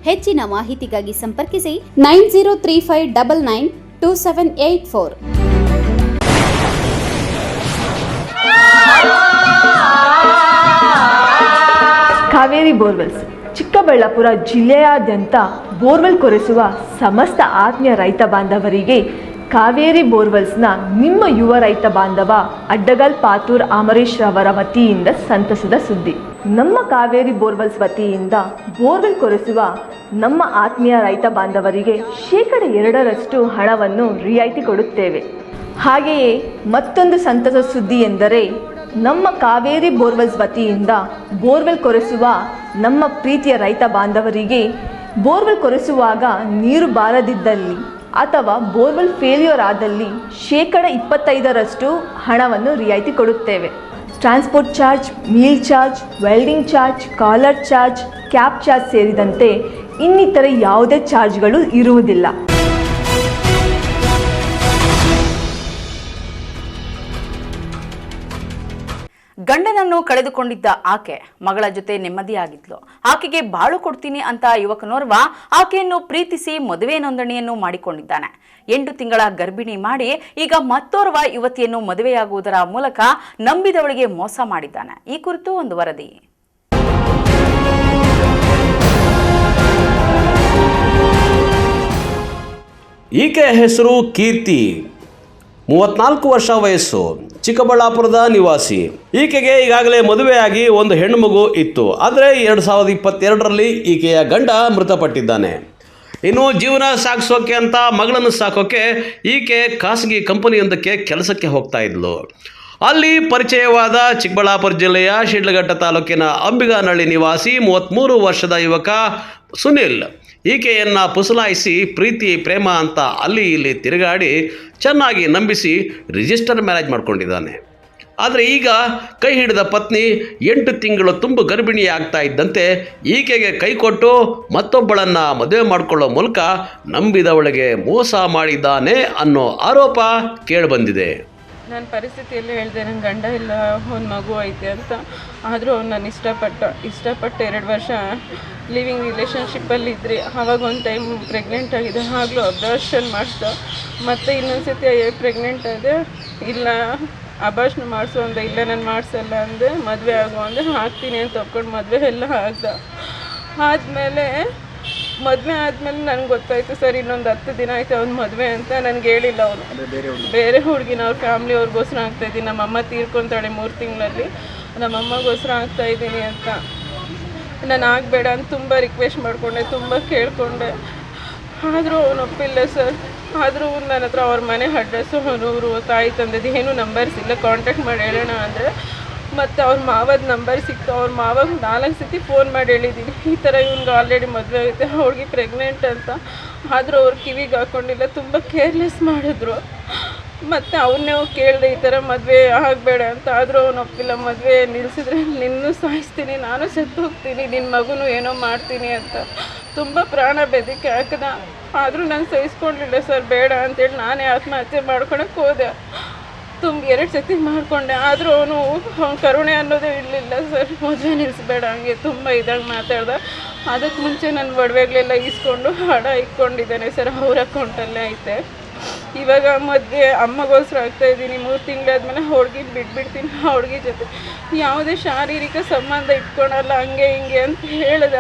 ಹೆಚ್ಚಿನ ಮಾಹಿತಿಗಾಗಿ ಸಂಪರ್ಕಿಸಿ 9035992784. ಕಾವೇರಿ ಬೋರ್ವೆಲ್ಸ್. ಚಿಕ್ಕಬಳ್ಳಾಪುರ ಜಿಲ್ಲೆಯಾದ್ಯಂತ ಬೋರ್ವೆಲ್ ಕೊರೆಸುವ ಸಮಸ್ತ ಆತ್ಮೀಯ ರೈತ ಬಾಂಧವರಿಗೆ ಕಾವೇರಿ ಬೋರ್ವೆಲ್ಸ್ನ ನಿಮ್ಮ ಯುವ ರೈತ ಬಾಂಧವ ಅಡ್ಡಗಲ್ ಪಾತೂರ್ ಅಮರೀಶ್ ರವರ ವತಿಯಿಂದ ಸಂತಸದ ಸುದ್ದಿ. ನಮ್ಮ ಕಾವೇರಿ ಬೋರ್ವೆಲ್ಸ್ ವತಿಯಿಂದ ಬೋರ್ವೆಲ್ ಕೊರೆಸುವ ನಮ್ಮ ಆತ್ಮೀಯ ರೈತ ಬಾಂಧವರಿಗೆ 2% ಹಣವನ್ನು ರಿಯಾಯಿತಿ ಕೊಡುತ್ತೇವೆ. ಹಾಗೆಯೇ ಮತ್ತೊಂದು ಸಂತಸ ಸುದ್ದಿ ಎಂದರೆ, ನಮ್ಮ ಕಾವೇರಿ ಬೋರ್ವೆಲ್ಸ್ ವತಿಯಿಂದ ಬೋರ್ವೆಲ್ ಕೊರೆಸುವ ನಮ್ಮ ಪ್ರೀತಿಯ ರೈತ ಬಾಂಧವರಿಗೆ ಬೋರ್ವೆಲ್ ಕೊರೆಸುವಾಗ ನೀರು ಬಾರದಿದ್ದಲ್ಲಿ ಅಥವಾ ಬೋರ್ವೆಲ್ ಫೇಲ್ಯೂರ್ ಆದಲ್ಲಿ 25% ಹಣವನ್ನು ರಿಯಾಯಿತಿ ಕೊಡುತ್ತೇವೆ. Transport charge, meal charge, welding charge, collar charge, cab charge ಸೇರಿದಂತೆ ಇನ್ನಿತರೆ ಯಾವುದೇ ಚಾರ್ಜ್ಗಳು ಇರುವುದಿಲ್ಲ. ಗಂಡನನ್ನು ಕಳೆದುಕೊಂಡಿದ್ದ ಆಕೆ ಮಗಳ ಜೊತೆ ನೆಮ್ಮದಿಯಾಗಿದ್ಲು. ಆಕೆಗೆ ಬಾಳು ಕೊಡ್ತೀನಿ ಅಂತ ಯುವಕನೋರ್ವ ಆಕೆಯನ್ನು ಪ್ರೀತಿಸಿ ಮದುವೆ ನೋಂದಣಿಯನ್ನು ಮಾಡಿಕೊಂಡಿದ್ದಾನೆ. 8 ತಿಂಗಳ ಗರ್ಭಿಣಿ ಮಾಡಿ ಈಗ ಮತ್ತೋರ್ವ ಯುವತಿಯನ್ನು ಮದುವೆಯಾಗುವುದರ ಮೂಲಕ ನಂಬಿದವಳಿಗೆ ಮೋಸ ಮಾಡಿದ್ದಾನೆ. ಈ ಕುರಿತು ಒಂದು ವರದಿ. ಈಕೆ ಹೆಸರು ಕೀರ್ತಿ, 34 ವರ್ಷ ವಯಸ್ಸು, ಚಿಕ್ಕಬಳ್ಳಾಪುರದ ನಿವಾಸಿ. ಈಕೆಗೆ ಈಗಾಗಲೇ ಮದುವೆಯಾಗಿ ಒಂದು ಹೆಣ್ಣು ಮಗು ಇತ್ತು. ಆದರೆ 2022ರಲ್ಲಿ ಈಕೆಯ ಗಂಡ ಮೃತಪಟ್ಟಿದ್ದಾನೆ. ಇನ್ನು ಜೀವನ ಸಾಗಿಸೋಕೆ ಅಂತ ಮಗಳನ್ನು ಸಾಕೋಕೆ ಈಕೆ ಖಾಸಗಿ ಕಂಪನಿಯೊಂದಕ್ಕೆ ಕೆಲಸಕ್ಕೆ ಹೋಗ್ತಾ ಇದ್ಲು. ಅಲ್ಲಿ ಪರಿಚಯವಾದ ಚಿಕ್ಕಬಳ್ಳಾಪುರ ಜಿಲ್ಲೆಯ ಶಿಡ್ಲಘಟ್ಟ ತಾಲೂಕಿನ ಅಂಬಿಗಾನಹಳ್ಳಿ ನಿವಾಸಿ 33 ವರ್ಷದ ಯುವಕ ಸುನಿಲ್ ಈಕೆಯನ್ನು ಪುಸಲಾಯಿಸಿ ಪ್ರೀತಿ ಪ್ರೇಮ ಅಂತ ಅಲ್ಲಿ ಇಲ್ಲಿ ತಿರುಗಾಡಿ ಚೆನ್ನಾಗಿ ನಂಬಿಸಿ ರಿಜಿಸ್ಟರ್ ಮ್ಯಾರೇಜ್ ಮಾಡ್ಕೊಂಡಿದ್ದಾನೆ. ಆದರೆ ಈಗ ಕೈ ಹಿಡಿದ ಪತ್ನಿ 8 ತಿಂಗಳು ತುಂಬು ಗರ್ಭಿಣಿ ಆಗ್ತಾ ಇದ್ದಂತೆ ಈಕೆಗೆ ಕೈ ಕೊಟ್ಟು ಮತ್ತೊಬ್ಬಳನ್ನು ಮದುವೆ ಮಾಡಿಕೊಳ್ಳೋ ಮೂಲಕ ನಂಬಿದವಳಿಗೆ ಮೋಸ ಮಾಡಿದ್ದಾನೆ ಅನ್ನೋ ಆರೋಪ ಕೇಳಿಬಂದಿದೆ. ನನ್ನ ಪರಿಸ್ಥಿತಿಯಲ್ಲಿ ಹೇಳಿದೆ, ನನ್ನ ಗಂಡ ಇಲ್ಲ, ಒಂದು ಮಗು ಐತೆ ಅಂತ. ಆದರೂ ಅವ್ನು ನಾನು ಇಷ್ಟಪಟ್ಟು 2 ವರ್ಷ ಲಿವಿಂಗ್ ರಿಲೇಷನ್ಶಿಪ್ಪಲ್ಲಿ ಇದ್ರಿ. ಆವಾಗ ಒಂದು ಟೈಮ್ ಪ್ರೆಗ್ನೆಂಟ್ ಆಗಿದೆ, ಆಗಲೂ ಅಬಾರ್ಷನ್ ಮಾಡಿಸ್ದ. ಮತ್ತು ಇನ್ನೊಂದು ಸತಿ ಪ್ರೆಗ್ನೆಂಟ್ ಆದೆ, ಇಲ್ಲ ಅಬಾರ್ಷನ್ ಮಾಡಿಸು ಅಂದೆ, ಇಲ್ಲ ನಾನು ಮಾಡಿಸಲ್ಲ ಅಂದೆ. ಮದುವೆ ಆಗು ಅಂದೆ, ಹಾಕ್ತೀನಿ ಅಂತ ಒಪ್ಕೊಂಡು ಮದುವೆ ಎಲ್ಲ ಆಗ್ದ. ಮದುವೆ ಆದಮೇಲೆ ನನಗೆ ಗೊತ್ತಾಯಿತು ಸರ್, ಇನ್ನೊಂದು 10 ದಿನ ಆಯಿತು ಅವ್ನು ಮದುವೆ ಅಂತ. ನನಗೆ ಹೇಳಿಲ್ಲ ಅವನು, ಬೇರೆ ಹುಡುಗಿನ ಅವ್ರ ಫ್ಯಾಮ್ಲಿ ಅವ್ರಿಗೋಸ್ಕರ ಆಗ್ತಾಯಿದ್ದೀನಿ. ನಮ್ಮಮ್ಮ ತೀರ್ಕೊತಾಳೆ 3 ತಿಂಗಳಲ್ಲಿ, ನಮ್ಮಮ್ಮಗೋಸ್ಕರ ಆಗ್ತಾಯಿದ್ದೀನಿ ಅಂತ. ನಾನು ಆಗಬೇಡ ಅಂತ ತುಂಬ ರಿಕ್ವೆಸ್ಟ್ ಮಾಡಿಕೊಂಡೆ, ತುಂಬ ಕೇಳಿಕೊಂಡೆ. ಆದರೂ ಅವನು ಒಪ್ಪಿಲ್ಲ ಸರ್. ಆದರೂ ನನ್ನ ಹತ್ರ ಅವ್ರ ಮನೆ ಅಡ್ರೆಸ್ಸು, ಅವನೂರು, ತಾಯಿ ತಂದೆದು ಏನೂ ನಂಬರ್ಸ್ ಇಲ್ಲ. ಕಾಂಟ್ಯಾಕ್ಟ್ ಮಾಡಿ ಹೇಳೋಣ ಅಂದರೆ ಮತ್ತು ಅವ್ರ ಮಾವದ ನಂಬರ್ ಸಿಕ್ತು. ಅವ್ರ ಮಾವಾಗ 4 ಸತಿ ಫೋನ್ ಮಾಡಿ ಹೇಳಿದ್ದೀನಿ, ಈ ಥರ ಇವ್ನಿಗೆ ಆಲ್ರೆಡಿ ಮದುವೆ ಆಗುತ್ತೆ, ಅವ್ರಿಗೆ ಪ್ರೆಗ್ನೆಂಟ್ ಅಂತ. ಆದರೂ ಅವ್ರು ಕಿವಿಗೆ ಹಾಕ್ಕೊಂಡಿಲ್ಲ, ತುಂಬ ಕೇರ್ಲೆಸ್ ಮಾಡಿದ್ರು. ಮತ್ತು ಅವನ್ನೇ ಕೇಳಿದೆ, ಈ ಥರ ಮದುವೆ ಆಗಬೇಡ ಅಂತ. ಆದರೂ ಅವನು ಒಪ್ಪಿಲ್ಲ. ಮದುವೆ ನಿಲ್ಲಿಸಿದ್ರೆ ನಿನ್ನೂ ಸಾಯಿಸ್ತೀನಿ, ನಾನು ಸತ್ತು ಹೋಗ್ತೀನಿ, ನಿನ್ನ ಮಗುನೂ ಏನೋ ಮಾಡ್ತೀನಿ ಅಂತ ತುಂಬ ಪ್ರಾಣ ಬೆದರಿಕೆ ಹಾಕಿದ. ಆದರೂ ನಾನು ಸಹಿಸ್ಕೊಂಡಿಲ್ಲ ಸರ್, ಬೇಡ ಅಂತೇಳಿ ನಾನೇ ಆತ್ಮಹತ್ಯೆ ಮಾಡ್ಕೊಳಕ್ಕೆ ಹೋದೆ. 2 ಸತಿ ಮಾಡಿಕೊಂಡೆ. ಆದರೂ ಅವನು ಕರುಣೆ ಅನ್ನೋದೇ ಇರಲಿಲ್ಲ ಸರ್. ಮದುವೆ ನಿಲ್ಲಿಸ್ಬೇಡ ಹಂಗೆ ತುಂಬ ಇದಾಗಿ ಮಾತಾಡ್ದ. ಅದಕ್ಕೆ ಮುಂಚೆ ನನ್ನ ಒಡವೆಗಳೆಲ್ಲ ಈಸ್ಕೊಂಡು ಹಣ ಇಟ್ಕೊಂಡಿದ್ದಾನೆ ಸರ್, ಅವ್ರ ಅಕೌಂಟಲ್ಲೇ ಐತೆ. ಇವಾಗ ಮದುವೆ ಅಮ್ಮಗೋಸ್ಕರ ಆಗ್ತಾಯಿದ್ದೀನಿ. 3 ತಿಂಗಳಾದ್ಮೇಲೆ ಹುಡುಗಿನ ಬಿಟ್ಬಿಡ್ತೀನಿ, ಆ ಹುಡುಗಿ ಜೊತೆ ಯಾವುದೇ ಶಾರೀರಿಕ ಸಂಬಂಧ ಇಟ್ಕೊಳಲ್ಲ, ಹಂಗೆ ಹಿಂಗೆ ಅಂತ ಹೇಳ್ದ.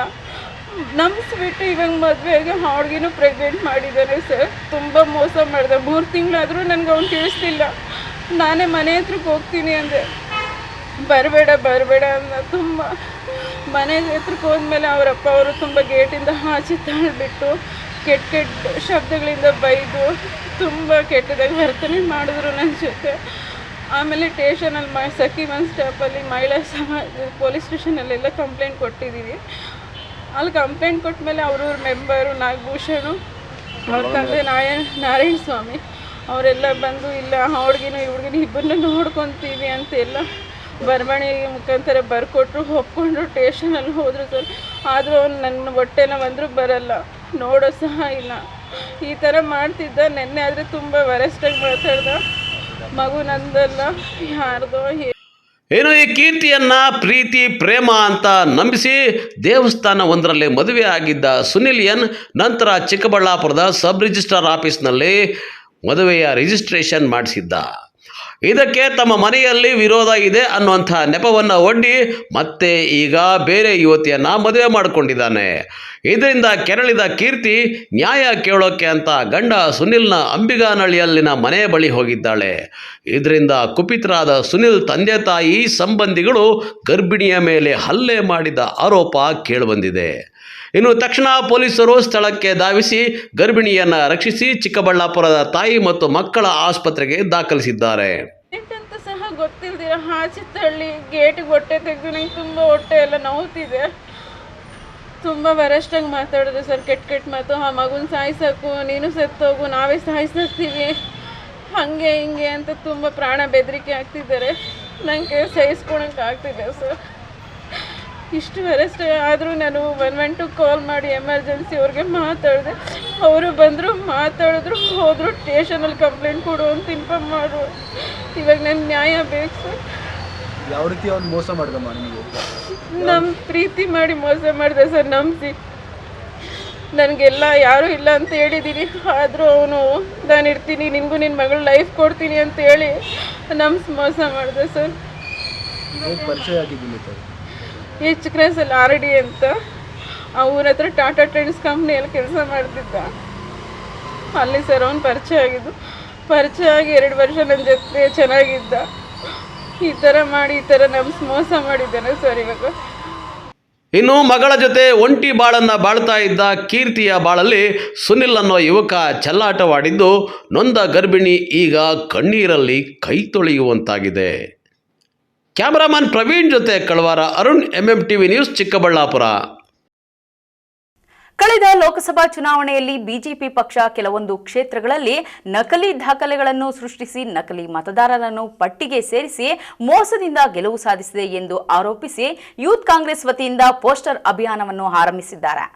ನಂಬಿಸ್ಬಿಟ್ಟು ಇವಾಗ ಮದುವೆಗೆ ಹುಡುಗಿನೂ ಪ್ರೆಗ್ನೆಂಟ್ ಮಾಡಿದ್ದಾನೆ ಸರ್. ತುಂಬ ಮೋಸ ಮಾಡಿದೆ. 3 ತಿಂಗಳಾದರೂ ನನಗೆ ಅವ್ನು ತಿಳಿಸ್ತಿಲ್ಲ. ನಾನೇ ಮನೆ ಹತ್ರಕ್ಕೆ ಹೋಗ್ತೀನಿ ಅಂದೆ, ಬರಬೇಡ ಅಂದ. ತುಂಬ ಮನೆ ಹತ್ರಕ್ಕೆ ಹೋದ್ಮೇಲೆ ಅವರಪ್ಪ ಅವರು ತುಂಬ ಗೇಟಿಂದ ಆಚೆ ತಳ್ಳಿಬಿಟ್ಟು ಕೆಟ್ಟ ಶಬ್ದಗಳಿಂದ ಬೈದು ತುಂಬ ಕೆಟ್ಟದಾಗಿ ವರ್ತನೆ ಮಾಡಿದ್ರು ನನ್ನ ಜೊತೆ. ಆಮೇಲೆ ಸ್ಟೇಷನಲ್ಲಿ ಸಖಿ ಒನ್ ಸ್ಟಾಪಲ್ಲಿ ಮಹಿಳಾ ಸಮಾಜ ಪೊಲೀಸ್ ಸ್ಟೇಷನಲ್ಲೆಲ್ಲ ಕಂಪ್ಲೇಂಟ್ ಕೊಟ್ಟಿದ್ದೀವಿ. ಅಲ್ಲಿ ಕಂಪ್ಲೇಂಟ್ ಕೊಟ್ಟ ಮೇಲೆ ಅವ್ರವ್ರ ಮೆಂಬರು ನಾಗಭೂಷಣು, ಅವ್ರ ತಂದೆ ನಾರಾಯಣ ಸ್ವಾಮಿ ಅವರೆಲ್ಲ ಬಂದು, ಇಲ್ಲ ಹುಡುಗಿನ ಹುಡುಗಿನ ಇಬ್ಬರನ್ನ ನೋಡ್ಕೊತೀವಿ ಅಂತೆಲ್ಲ ಬರವಣಿಗೆ ಮುಖಾಂತರ ಬರ್ಕೊಟ್ರು, ಒಪ್ಕೊಂಡ್ರು. ಸ್ಟೇಷನಲ್ಲಿ ಹೋದರು ಸರ್. ಆದರೂ ಅವ್ನು ನನ್ನ ಹೊಟ್ಟೆನ ಬಂದರೂ ಬರಲ್ಲ, ನೋಡೋ ಸಹ ಇಲ್ಲ. ಈ ಥರ ಮಾಡ್ತಿದ್ದ. ನೆನ್ನೆ ಆದರೆ ತುಂಬ ವರೆಸ್ಟಾಗಿ ಮಾತಾಡ್ದ. ಮಗು ನಂದಲ್ಲ, ಯಾರ್ದೋ. ಏನು ಈ ಕೀರ್ತಿಯನ್ನ ಪ್ರೀತಿ ಪ್ರೇಮ ಅಂತ ನಂಬಿಸಿ ದೇವಸ್ಥಾನ ಒಂದರಲ್ಲಿ ಮದುವೆ ಆಗಿದ್ದ ಸುನಿಲ್ ಎನ್ ನಂತರ ಚಿಕ್ಕಬಳ್ಳಾಪುರದ ಸಬ್ ರಿಜಿಸ್ಟ್ರಾರ್ ಆಫೀಸ್ನಲ್ಲಿ ಮದುವೆಯ ರಿಜಿಸ್ಟ್ರೇಷನ್ ಮಾಡಿಸಿದ್ದ. ಇದಕ್ಕೆ ತಮ್ಮ ಮನೆಯಲ್ಲಿ ವಿರೋಧ ಇದೆ ಅನ್ನುವಂಥ ನೆಪವನ್ನು ಒಡ್ಡಿ ಮತ್ತೆ ಈಗ ಬೇರೆ ಯುವತಿಯನ್ನು ಮದುವೆ ಮಾಡಿಕೊಂಡಿದ್ದಾನೆ. ಇದರಿಂದ ಕೆರಳಿದ ಕೀರ್ತಿ ನ್ಯಾಯ ಕೇಳೋಕ್ಕೆ ಅಂತ ಗಂಡ ಸುನಿಲ್ನ ಅಂಬಿಗಾನಹಳ್ಳಿಯಲ್ಲಿನ ಮನೆ ಬಳಿ ಹೋಗಿದ್ದಾಳೆ. ಇದರಿಂದ ಕುಪಿತರಾದ ಸುನಿಲ್ ತಂದೆ ತಾಯಿ ಸಂಬಂಧಿಗಳು ಗರ್ಭಿಣಿಯ ಮೇಲೆ ಹಲ್ಲೆ ಮಾಡಿದ ಆರೋಪ ಕೇಳಿಬಂದಿದೆ. ಇನ್ನು ತಕ್ಷಣ ಪೊಲೀಸರು ಸ್ಥಳಕ್ಕೆ ಧಾವಿಸಿ ಗರ್ಭಿಣಿಯನ್ನು ರಕ್ಷಿಸಿ ಚಿಕ್ಕಬಳ್ಳಾಪುರದ ತಾಯಿ ಮತ್ತು ಮಕ್ಕಳ ಆಸ್ಪತ್ರೆಗೆ ದಾಖಲಿಸಿದ್ದಾರೆ. ಅಂತ ಸಹ ಗೊತ್ತಿಲ್ದಿರ ಆಚೆ ತಳ್ಳಿ ಗೇಟಿಗೆ ಹೊಟ್ಟೆ ತೆಗೆದು ನಂಗೆ ತುಂಬ ಹೊಟ್ಟೆ ಎಲ್ಲ ನೋವ್ತಿದೆ. ತುಂಬ ವರಷ್ಟಾಗಿ ಮಾತಾಡೋದು ಸರ್, ಕೆಟ್ಟ ಮಾತು. ಆ ಮಗುನ ಸಾಯಿಸೋಕು, ನೀನು ಸತ್ತೋಗು, ನಾವೇ ಸಾಯಿಸಾಕ್ತೀವಿ, ಹಾಗೆ ಹಿಂಗೆ ಅಂತ ತುಂಬ ಪ್ರಾಣ ಬೆದರಿಕೆ ಆಗ್ತಿದ್ದಾರೆ. ನನಗೆ ಸಹಿಸ್ಕೊಳಕ್ಕೆ ಆಗ್ತಿದೆ ಸರ್. ಇಷ್ಟು ಅರೆಸ್ಟ್ ಆದರೂ ನಾನು 112 ಕಾಲ್ ಮಾಡಿ ಎಮರ್ಜೆನ್ಸಿ ಅವ್ರಿಗೆ ಮಾತಾಡಿದೆ. ಅವರು ಬಂದರು, ಮಾತಾಡಿದ್ರು, ಹೋದರು, ಸ್ಟೇಷನಲ್ಲಿ ಕಂಪ್ಲೇಂಟ್ ಕೊಡು ಅಂತ ಇನ್ಫಾರ್ಮ್ ಮಾಡು. ಇವಾಗ ನನ್ನ ನ್ಯಾಯ ಬೇಕು ಸರ್. ಯಾವ ರೀತಿ ಅವ್ನು ಮೋಸ ಮಾಡಿದಮ್ಮ ನಿಮಗೆ? ನಮ್ಮ ಪ್ರೀತಿ ಮಾಡಿ ಮೋಸ ಮಾಡಿದೆ ಸರ್, ನಂಬಿಸಿ. ನನಗೆಲ್ಲ ಯಾರೂ ಇಲ್ಲ ಅಂತ ಹೇಳಿದ್ದೀನಿ, ಆದರೂ ಅವನು ನಾನು ಇರ್ತೀನಿ, ನಿನಗೂ ನಿನ್ನ ಮಗಳ ಲೈಫ್ ಕೊಡ್ತೀನಿ ಅಂತ ಹೇಳಿ ನಂಬಿಸಿ ಮೋಸ ಮಾಡಿದೆ ಸರ್. ಪರಿಚಯ ಆಗಿದ್ದೀನಿ ಸರ್ ಎಚ್ ಕ್ರಾಸಲ್ಲಿ RD ಅಂತ ಅವ್ರ ಹತ್ರ ಟಾಟಾ ಟ್ರೆಂಡ್ಸ್ ಕಂಪ್ನಿಯಲ್ಲಿ ಕೆಲಸ ಮಾಡ್ತಿದ್ದ. ಅಲ್ಲಿ ಸರ್ ಅವ್ನು ಪರಿಚಯ ಆಗಿದ್ದು. ಪರಿಚಯ ಆಗಿ 2 ವರ್ಷ ನನ್ನ ಜೊತೆ ಚೆನ್ನಾಗಿದ್ದ. ಈ ಥರ ಮಾಡಿ ಈ ಥರ ನಂಬಿಸಿ ಮೋಸ ಮಾಡಿದ್ದಾನೆ ಸರ್. ಇವಾಗ ಇನ್ನು ಮಗಳ ಜೊತೆ ಒಂಟಿ ಬಾಳನ್ನ ಬಾಳ್ತಾ ಇದ್ದ ಕೀರ್ತಿಯ ಬಾಳಲ್ಲಿ ಸುನಿಲ್ ಅನ್ನೋ ಯುವಕ ಚೆಲ್ಲಾಟವಾಡಿದ್ದು ನೊಂದ ಗರ್ಭಿಣಿ ಈಗ ಕಣ್ಣೀರಲ್ಲಿ ಕೈ ತೊಳೆಯುವಂತಾಗಿದೆ. ಕ್ಯಾಮರಾಮನ್ ಪ್ರವೀಣ್ ಜೊತೆ ಕಳವಾರ ಅರುಣ್ MMTV ನ್ಯೂಸ್ ಚಿಕ್ಕಬಳ್ಳಾಪುರ. ಕಳೆದ ಲೋಕಸಭಾ ಚುನಾವಣೆಯಲ್ಲಿ ಬಿಜೆಪಿ ಪಕ್ಷ ಕೆಲವೊಂದು ಕ್ಷೇತ್ರಗಳಲ್ಲಿ ನಕಲಿ ದಾಖಲೆಗಳನ್ನು ಸೃಷ್ಟಿಸಿ ನಕಲಿ ಮತದಾರರನ್ನು ಪಟ್ಟಿಗೆ ಸೇರಿಸಿ ಮೋಸದಿಂದ ಗೆಲುವು ಸಾಧಿಸಿದೆ ಎಂದು ಆರೋಪಿಸಿ ಯೂತ್ ಕಾಂಗ್ರೆಸ್ ವತಿಯಿಂದ ಪೋಸ್ಟರ್ ಅಭಿಯಾನವನ್ನು ಆರಂಭಿಸಿದ್ದಾರೆ.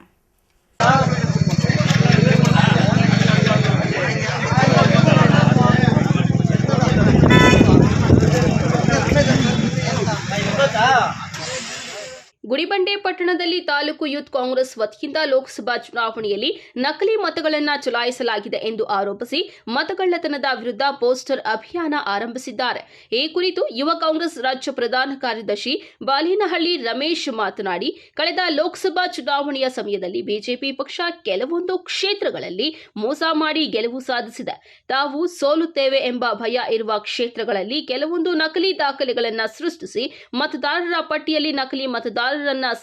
ಗುಡಿಬಂಡೆ ಪಟ್ಟಣದಲ್ಲಿ ತಾಲೂಕು ಯೂತ್ ಕಾಂಗ್ರೆಸ್ ವತಿಯಿಂದ ಲೋಕಸಭಾ ಚುನಾವಣೆಯಲ್ಲಿ ನಕಲಿ ಮತಗಳನ್ನು ಚಲಾಯಿಸಲಾಗಿದೆ ಎಂದು ಆರೋಪಿಸಿ ಮತಗಳ್ಳತನದ ವಿರುದ್ಧ ಪೋಸ್ಟರ್ ಅಭಿಯಾನ ಆರಂಭಿಸಿದ್ದಾರೆ. ಈ ಕುರಿತು ಯುವ ಕಾಂಗ್ರೆಸ್ ರಾಜ್ಯ ಪ್ರಧಾನ ಕಾರ್ಯದರ್ಶಿ ಬಾಲಿನಹಳ್ಳಿ ರಮೇಶ್ ಮಾತನಾಡಿ, ಕಳೆದ ಲೋಕಸಭಾ ಚುನಾವಣೆಯ ಸಮಯದಲ್ಲಿ ಬಿಜೆಪಿ ಪಕ್ಷ ಕೆಲವೊಂದು ಕ್ಷೇತ್ರಗಳಲ್ಲಿ ಮೋಸ ಮಾಡಿ ಗೆಲುವು ಸಾಧಿಸಿದೆ. ತಾವು ಸೋಲುತ್ತೇವೆ ಎಂಬ ಭಯ ಇರುವ ಕ್ಷೇತ್ರಗಳಲ್ಲಿ ಕೆಲವೊಂದು ನಕಲಿ ದಾಖಲೆಗಳನ್ನು ಸೃಷ್ಟಿಸಿ ಮತದಾರರ ಪಟ್ಟಿಯಲ್ಲಿ ನಕಲಿ ಮತದಾರರನ್ನ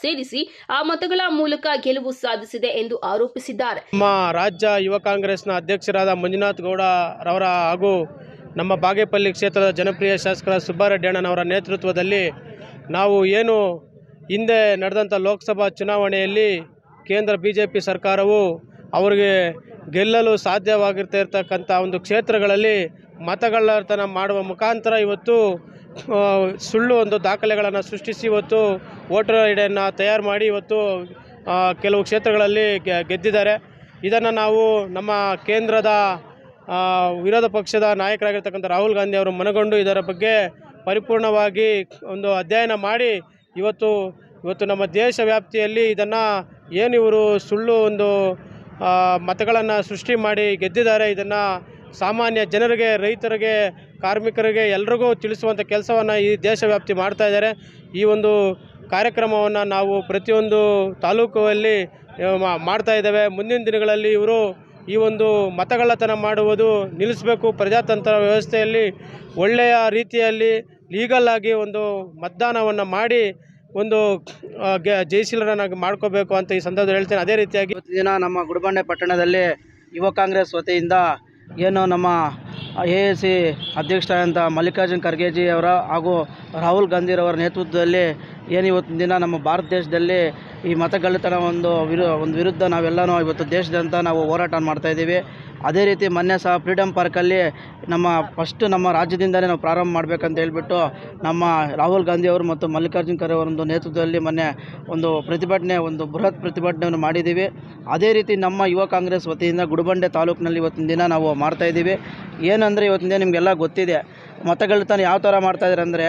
ಸೇರಿಸಿ ಆ ಮತಗಳ ಮೂಲಕ ಗೆಲುವು ಸಾಧಿಸಿದೆ ಎಂದು ಆರೋಪಿಸಿದ್ದಾರೆ. ನಮ್ಮ ರಾಜ್ಯ ಯುವ ಕಾಂಗ್ರೆಸ್ನ ಅಧ್ಯಕ್ಷರಾದ ಮಂಜುನಾಥ್ ಗೌಡ ರವರ ಹಾಗೂ ನಮ್ಮ ಬಾಗೇಪಲ್ಲಿ ಕ್ಷೇತ್ರದ ಜನಪ್ರಿಯ ಶಾಸಕರ ಸುಬ್ಬಾರೆಡ್ಡಿ ಅಣ್ಣನವರ ನೇತೃತ್ವದಲ್ಲಿ ನಾವು ಏನು ಹಿಂದೆ ನಡೆದಂಥ ಲೋಕಸಭಾ ಚುನಾವಣೆಯಲ್ಲಿ ಕೇಂದ್ರ ಬಿಜೆಪಿ ಸರ್ಕಾರವು ಅವರಿಗೆ ಗೆಲ್ಲಲು ಸಾಧ್ಯವಾಗಿರ್ತಕ್ಕಂಥ ಒಂದು ಕ್ಷೇತ್ರಗಳಲ್ಲಿ ಮತಗಳ್ಳತನ ಮಾಡುವ ಮುಖಾಂತರ ಇವತ್ತು ಸುಳ್ಳು ಒಂದು ದಾಖಲೆಗಳನ್ನು ಸೃಷ್ಟಿಸಿ ಇವತ್ತು ವೋಟರ್ ಐಡಿಯನ್ನು ತಯಾರು ಮಾಡಿ ಇವತ್ತು ಕೆಲವು ಕ್ಷೇತ್ರಗಳಲ್ಲಿ ಗೆದ್ದಿದ್ದಾರೆ. ಇದನ್ನು ನಾವು ನಮ್ಮ ಕೇಂದ್ರದ ವಿರೋಧ ಪಕ್ಷದ ನಾಯಕರಾಗಿರ್ತಕ್ಕಂಥ ರಾಹುಲ್ ಗಾಂಧಿ ಅವರು ಮನಗೊಂಡು ಇದರ ಬಗ್ಗೆ ಪರಿಪೂರ್ಣವಾಗಿ ಒಂದು ಅಧ್ಯಯನ ಮಾಡಿ ಇವತ್ತು ನಮ್ಮ ದೇಶ ವ್ಯಾಪ್ತಿಯಲ್ಲಿ ಇದನ್ನು ಏನು ಇವರು ಸುಳ್ಳು ಒಂದು ಮತಗಳನ್ನು ಸೃಷ್ಟಿ ಮಾಡಿ ಗೆದ್ದಿದ್ದಾರೆ, ಇದನ್ನು ಸಾಮಾನ್ಯ ಜನರಿಗೆ, ರೈತರಿಗೆ, ಕಾರ್ಮಿಕರಿಗೆ ಎಲ್ರಿಗೂ ತಿಳಿಸುವಂಥ ಕೆಲಸವನ್ನು ಈ ದೇಶವ್ಯಾಪ್ತಿ ಮಾಡ್ತಾ ಇದ್ದಾರೆ. ಈ ಒಂದು ಕಾರ್ಯಕ್ರಮವನ್ನು ನಾವು ಪ್ರತಿಯೊಂದು ತಾಲೂಕಲ್ಲಿ ಮಾಡ್ತಾ ಇದ್ದೇವೆ. ಮುಂದಿನ ದಿನಗಳಲ್ಲಿ ಇವರು ಈ ಒಂದು ಮತಗಳ್ಳತನ ಮಾಡುವುದು ನಿಲ್ಲಿಸಬೇಕು. ಪ್ರಜಾತಂತ್ರ ವ್ಯವಸ್ಥೆಯಲ್ಲಿ ಒಳ್ಳೆಯ ರೀತಿಯಲ್ಲಿ ಲೀಗಲ್ ಆಗಿ ಒಂದು ಮತದಾನವನ್ನು ಮಾಡಿ ಒಂದು ಜಯಶೀಲರನ್ನಾಗಿ ಮಾಡ್ಕೋಬೇಕು ಅಂತ ಈ ಸಂದರ್ಭದಲ್ಲಿ ಹೇಳ್ತೇನೆ. ಅದೇ ರೀತಿಯಾಗಿ ದಿನ ನಮ್ಮ ಗುಡಿಬಂಡೆ ಪಟ್ಟಣದಲ್ಲಿ ಯುವ ಕಾಂಗ್ರೆಸ್ ವತಿಯಿಂದ ಏನು ನಮ್ಮ AAC ಅಧ್ಯಕ್ಷರಾದಂಥ ಮಲ್ಲಿಕಾರ್ಜುನ್ ಖರ್ಗೆಜಿ ಅವರ ಹಾಗೂ ರಾಹುಲ್ ಗಾಂಧಿರವರ ನೇತೃತ್ವದಲ್ಲಿ ಏನು ಇವತ್ತಿನ ದಿನ ನಮ್ಮ ಭಾರತ ದೇಶದಲ್ಲಿ ಈ ಮತಗಳ್ಳತನ ಒಂದು ವಿರುದ್ಧ ನಾವೆಲ್ಲನೂ ಇವತ್ತು ದೇಶದಂತ ನಾವು ಹೋರಾಟ ಮಾಡ್ತಾಯಿದ್ದೀವಿ. ಅದೇ ರೀತಿ ಮೊನ್ನೆ ಸಹ ಫ್ರೀಡಮ್ ಪಾರ್ಕಲ್ಲಿ ನಮ್ಮ ರಾಜ್ಯದಿಂದಲೇ ನಾವು ಪ್ರಾರಂಭ ಮಾಡಬೇಕಂತ ಹೇಳಿಬಿಟ್ಟು ನಮ್ಮ ರಾಹುಲ್ ಗಾಂಧಿ ಅವರು ಮತ್ತು ಮಲ್ಲಿಕಾರ್ಜುನ್ ಖರ್ಗೆ ಅವರ ನೇತೃತ್ವದಲ್ಲಿ ಮೊನ್ನೆ ಒಂದು ಬೃಹತ್ ಪ್ರತಿಭಟನೆಯನ್ನು ಮಾಡಿದ್ದೀವಿ. ಅದೇ ರೀತಿ ನಮ್ಮ ಯುವ ಕಾಂಗ್ರೆಸ್ ವತಿಯಿಂದ ಗುಡಿಬಂಡೆ ತಾಲೂಕಿನಲ್ಲಿ ಇವತ್ತಿನ ದಿನ ನಾವು ಮಾಡ್ತಾಯಿದ್ದೀವಿ. ಏನಂದರೆ ಇವತ್ತಿನ ದಿನ ನಿಮಗೆಲ್ಲ ಗೊತ್ತಿದೆ ಮತಗಳ್ಳತನ ಯಾವ ಥರ ಮಾಡ್ತಾಯಿದ್ದಾರೆ ಅಂದರೆ,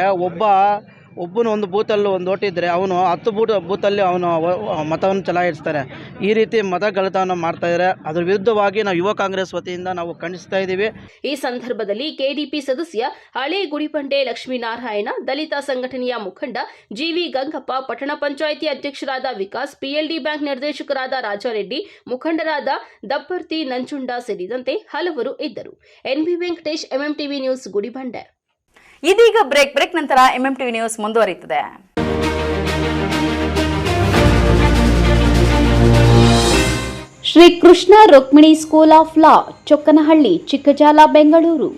ಒಬ್ಬನು ಒಂದು ಬೂತಲ್ಲಿ ಒಂದು ಓಟಿದ್ರೆ ಅವನು 10 ಬೂತಲ್ಲಿ ಅವನು ಮತವನ್ನು ಚಲಾಯಿಸ್ತಾರೆ. ಈ ರೀತಿ ಮತಗಳ್ಳತನ ಮಾಡ್ತಾಯಿದ್ದಾರೆ. ಅದರ ವಿರುದ್ಧವಾಗಿ ನಾವು ಯುವ ಕಾಂಗ್ರೆಸ್ ವತಿಯಿಂದ ನಾವು ಖಂಡಿಸ್ತಾ ಇದ್ದೀವಿ. ಈ ಸಂದರ್ಭದಲ್ಲಿ KDP ಸದಸ್ಯ ಹಳೆ ಗುಡಿಬಂಡೆ ಲಕ್ಷ್ಮೀನಾರಾಯಣ, ದಲಿತ ಸಂಘಟನೆಯ ಮುಖಂಡ GV ಗಂಗಪ್ಪ, ಪಟ್ಟಣ ಪಂಚಾಯಿತಿ ಅಧ್ಯಕ್ಷರಾದ ವಿಕಾಸ್, PLD ಬ್ಯಾಂಕ್ ನಿರ್ದೇಶಕರಾದ ರಾಜಾರೆಡ್ಡಿ, ಮುಖಂಡರಾದ ದಬ್ಬರ್ತಿ ನಂಜುಂಡ ಸೇರಿದಂತೆ ಹಲವರು ಇದ್ದರು. NB Venkatesh, MMTV news, Gudibande. ಇದೀಗ ಬ್ರೇಕ್ ನಂತರ MMTV ನ್ಯೂಸ್ ಮುಂದುವರಿಯುತ್ತದೆ. Shri Krishna Rukmini school of law, Chokkanahalli, Chikkajala, Bengaluru.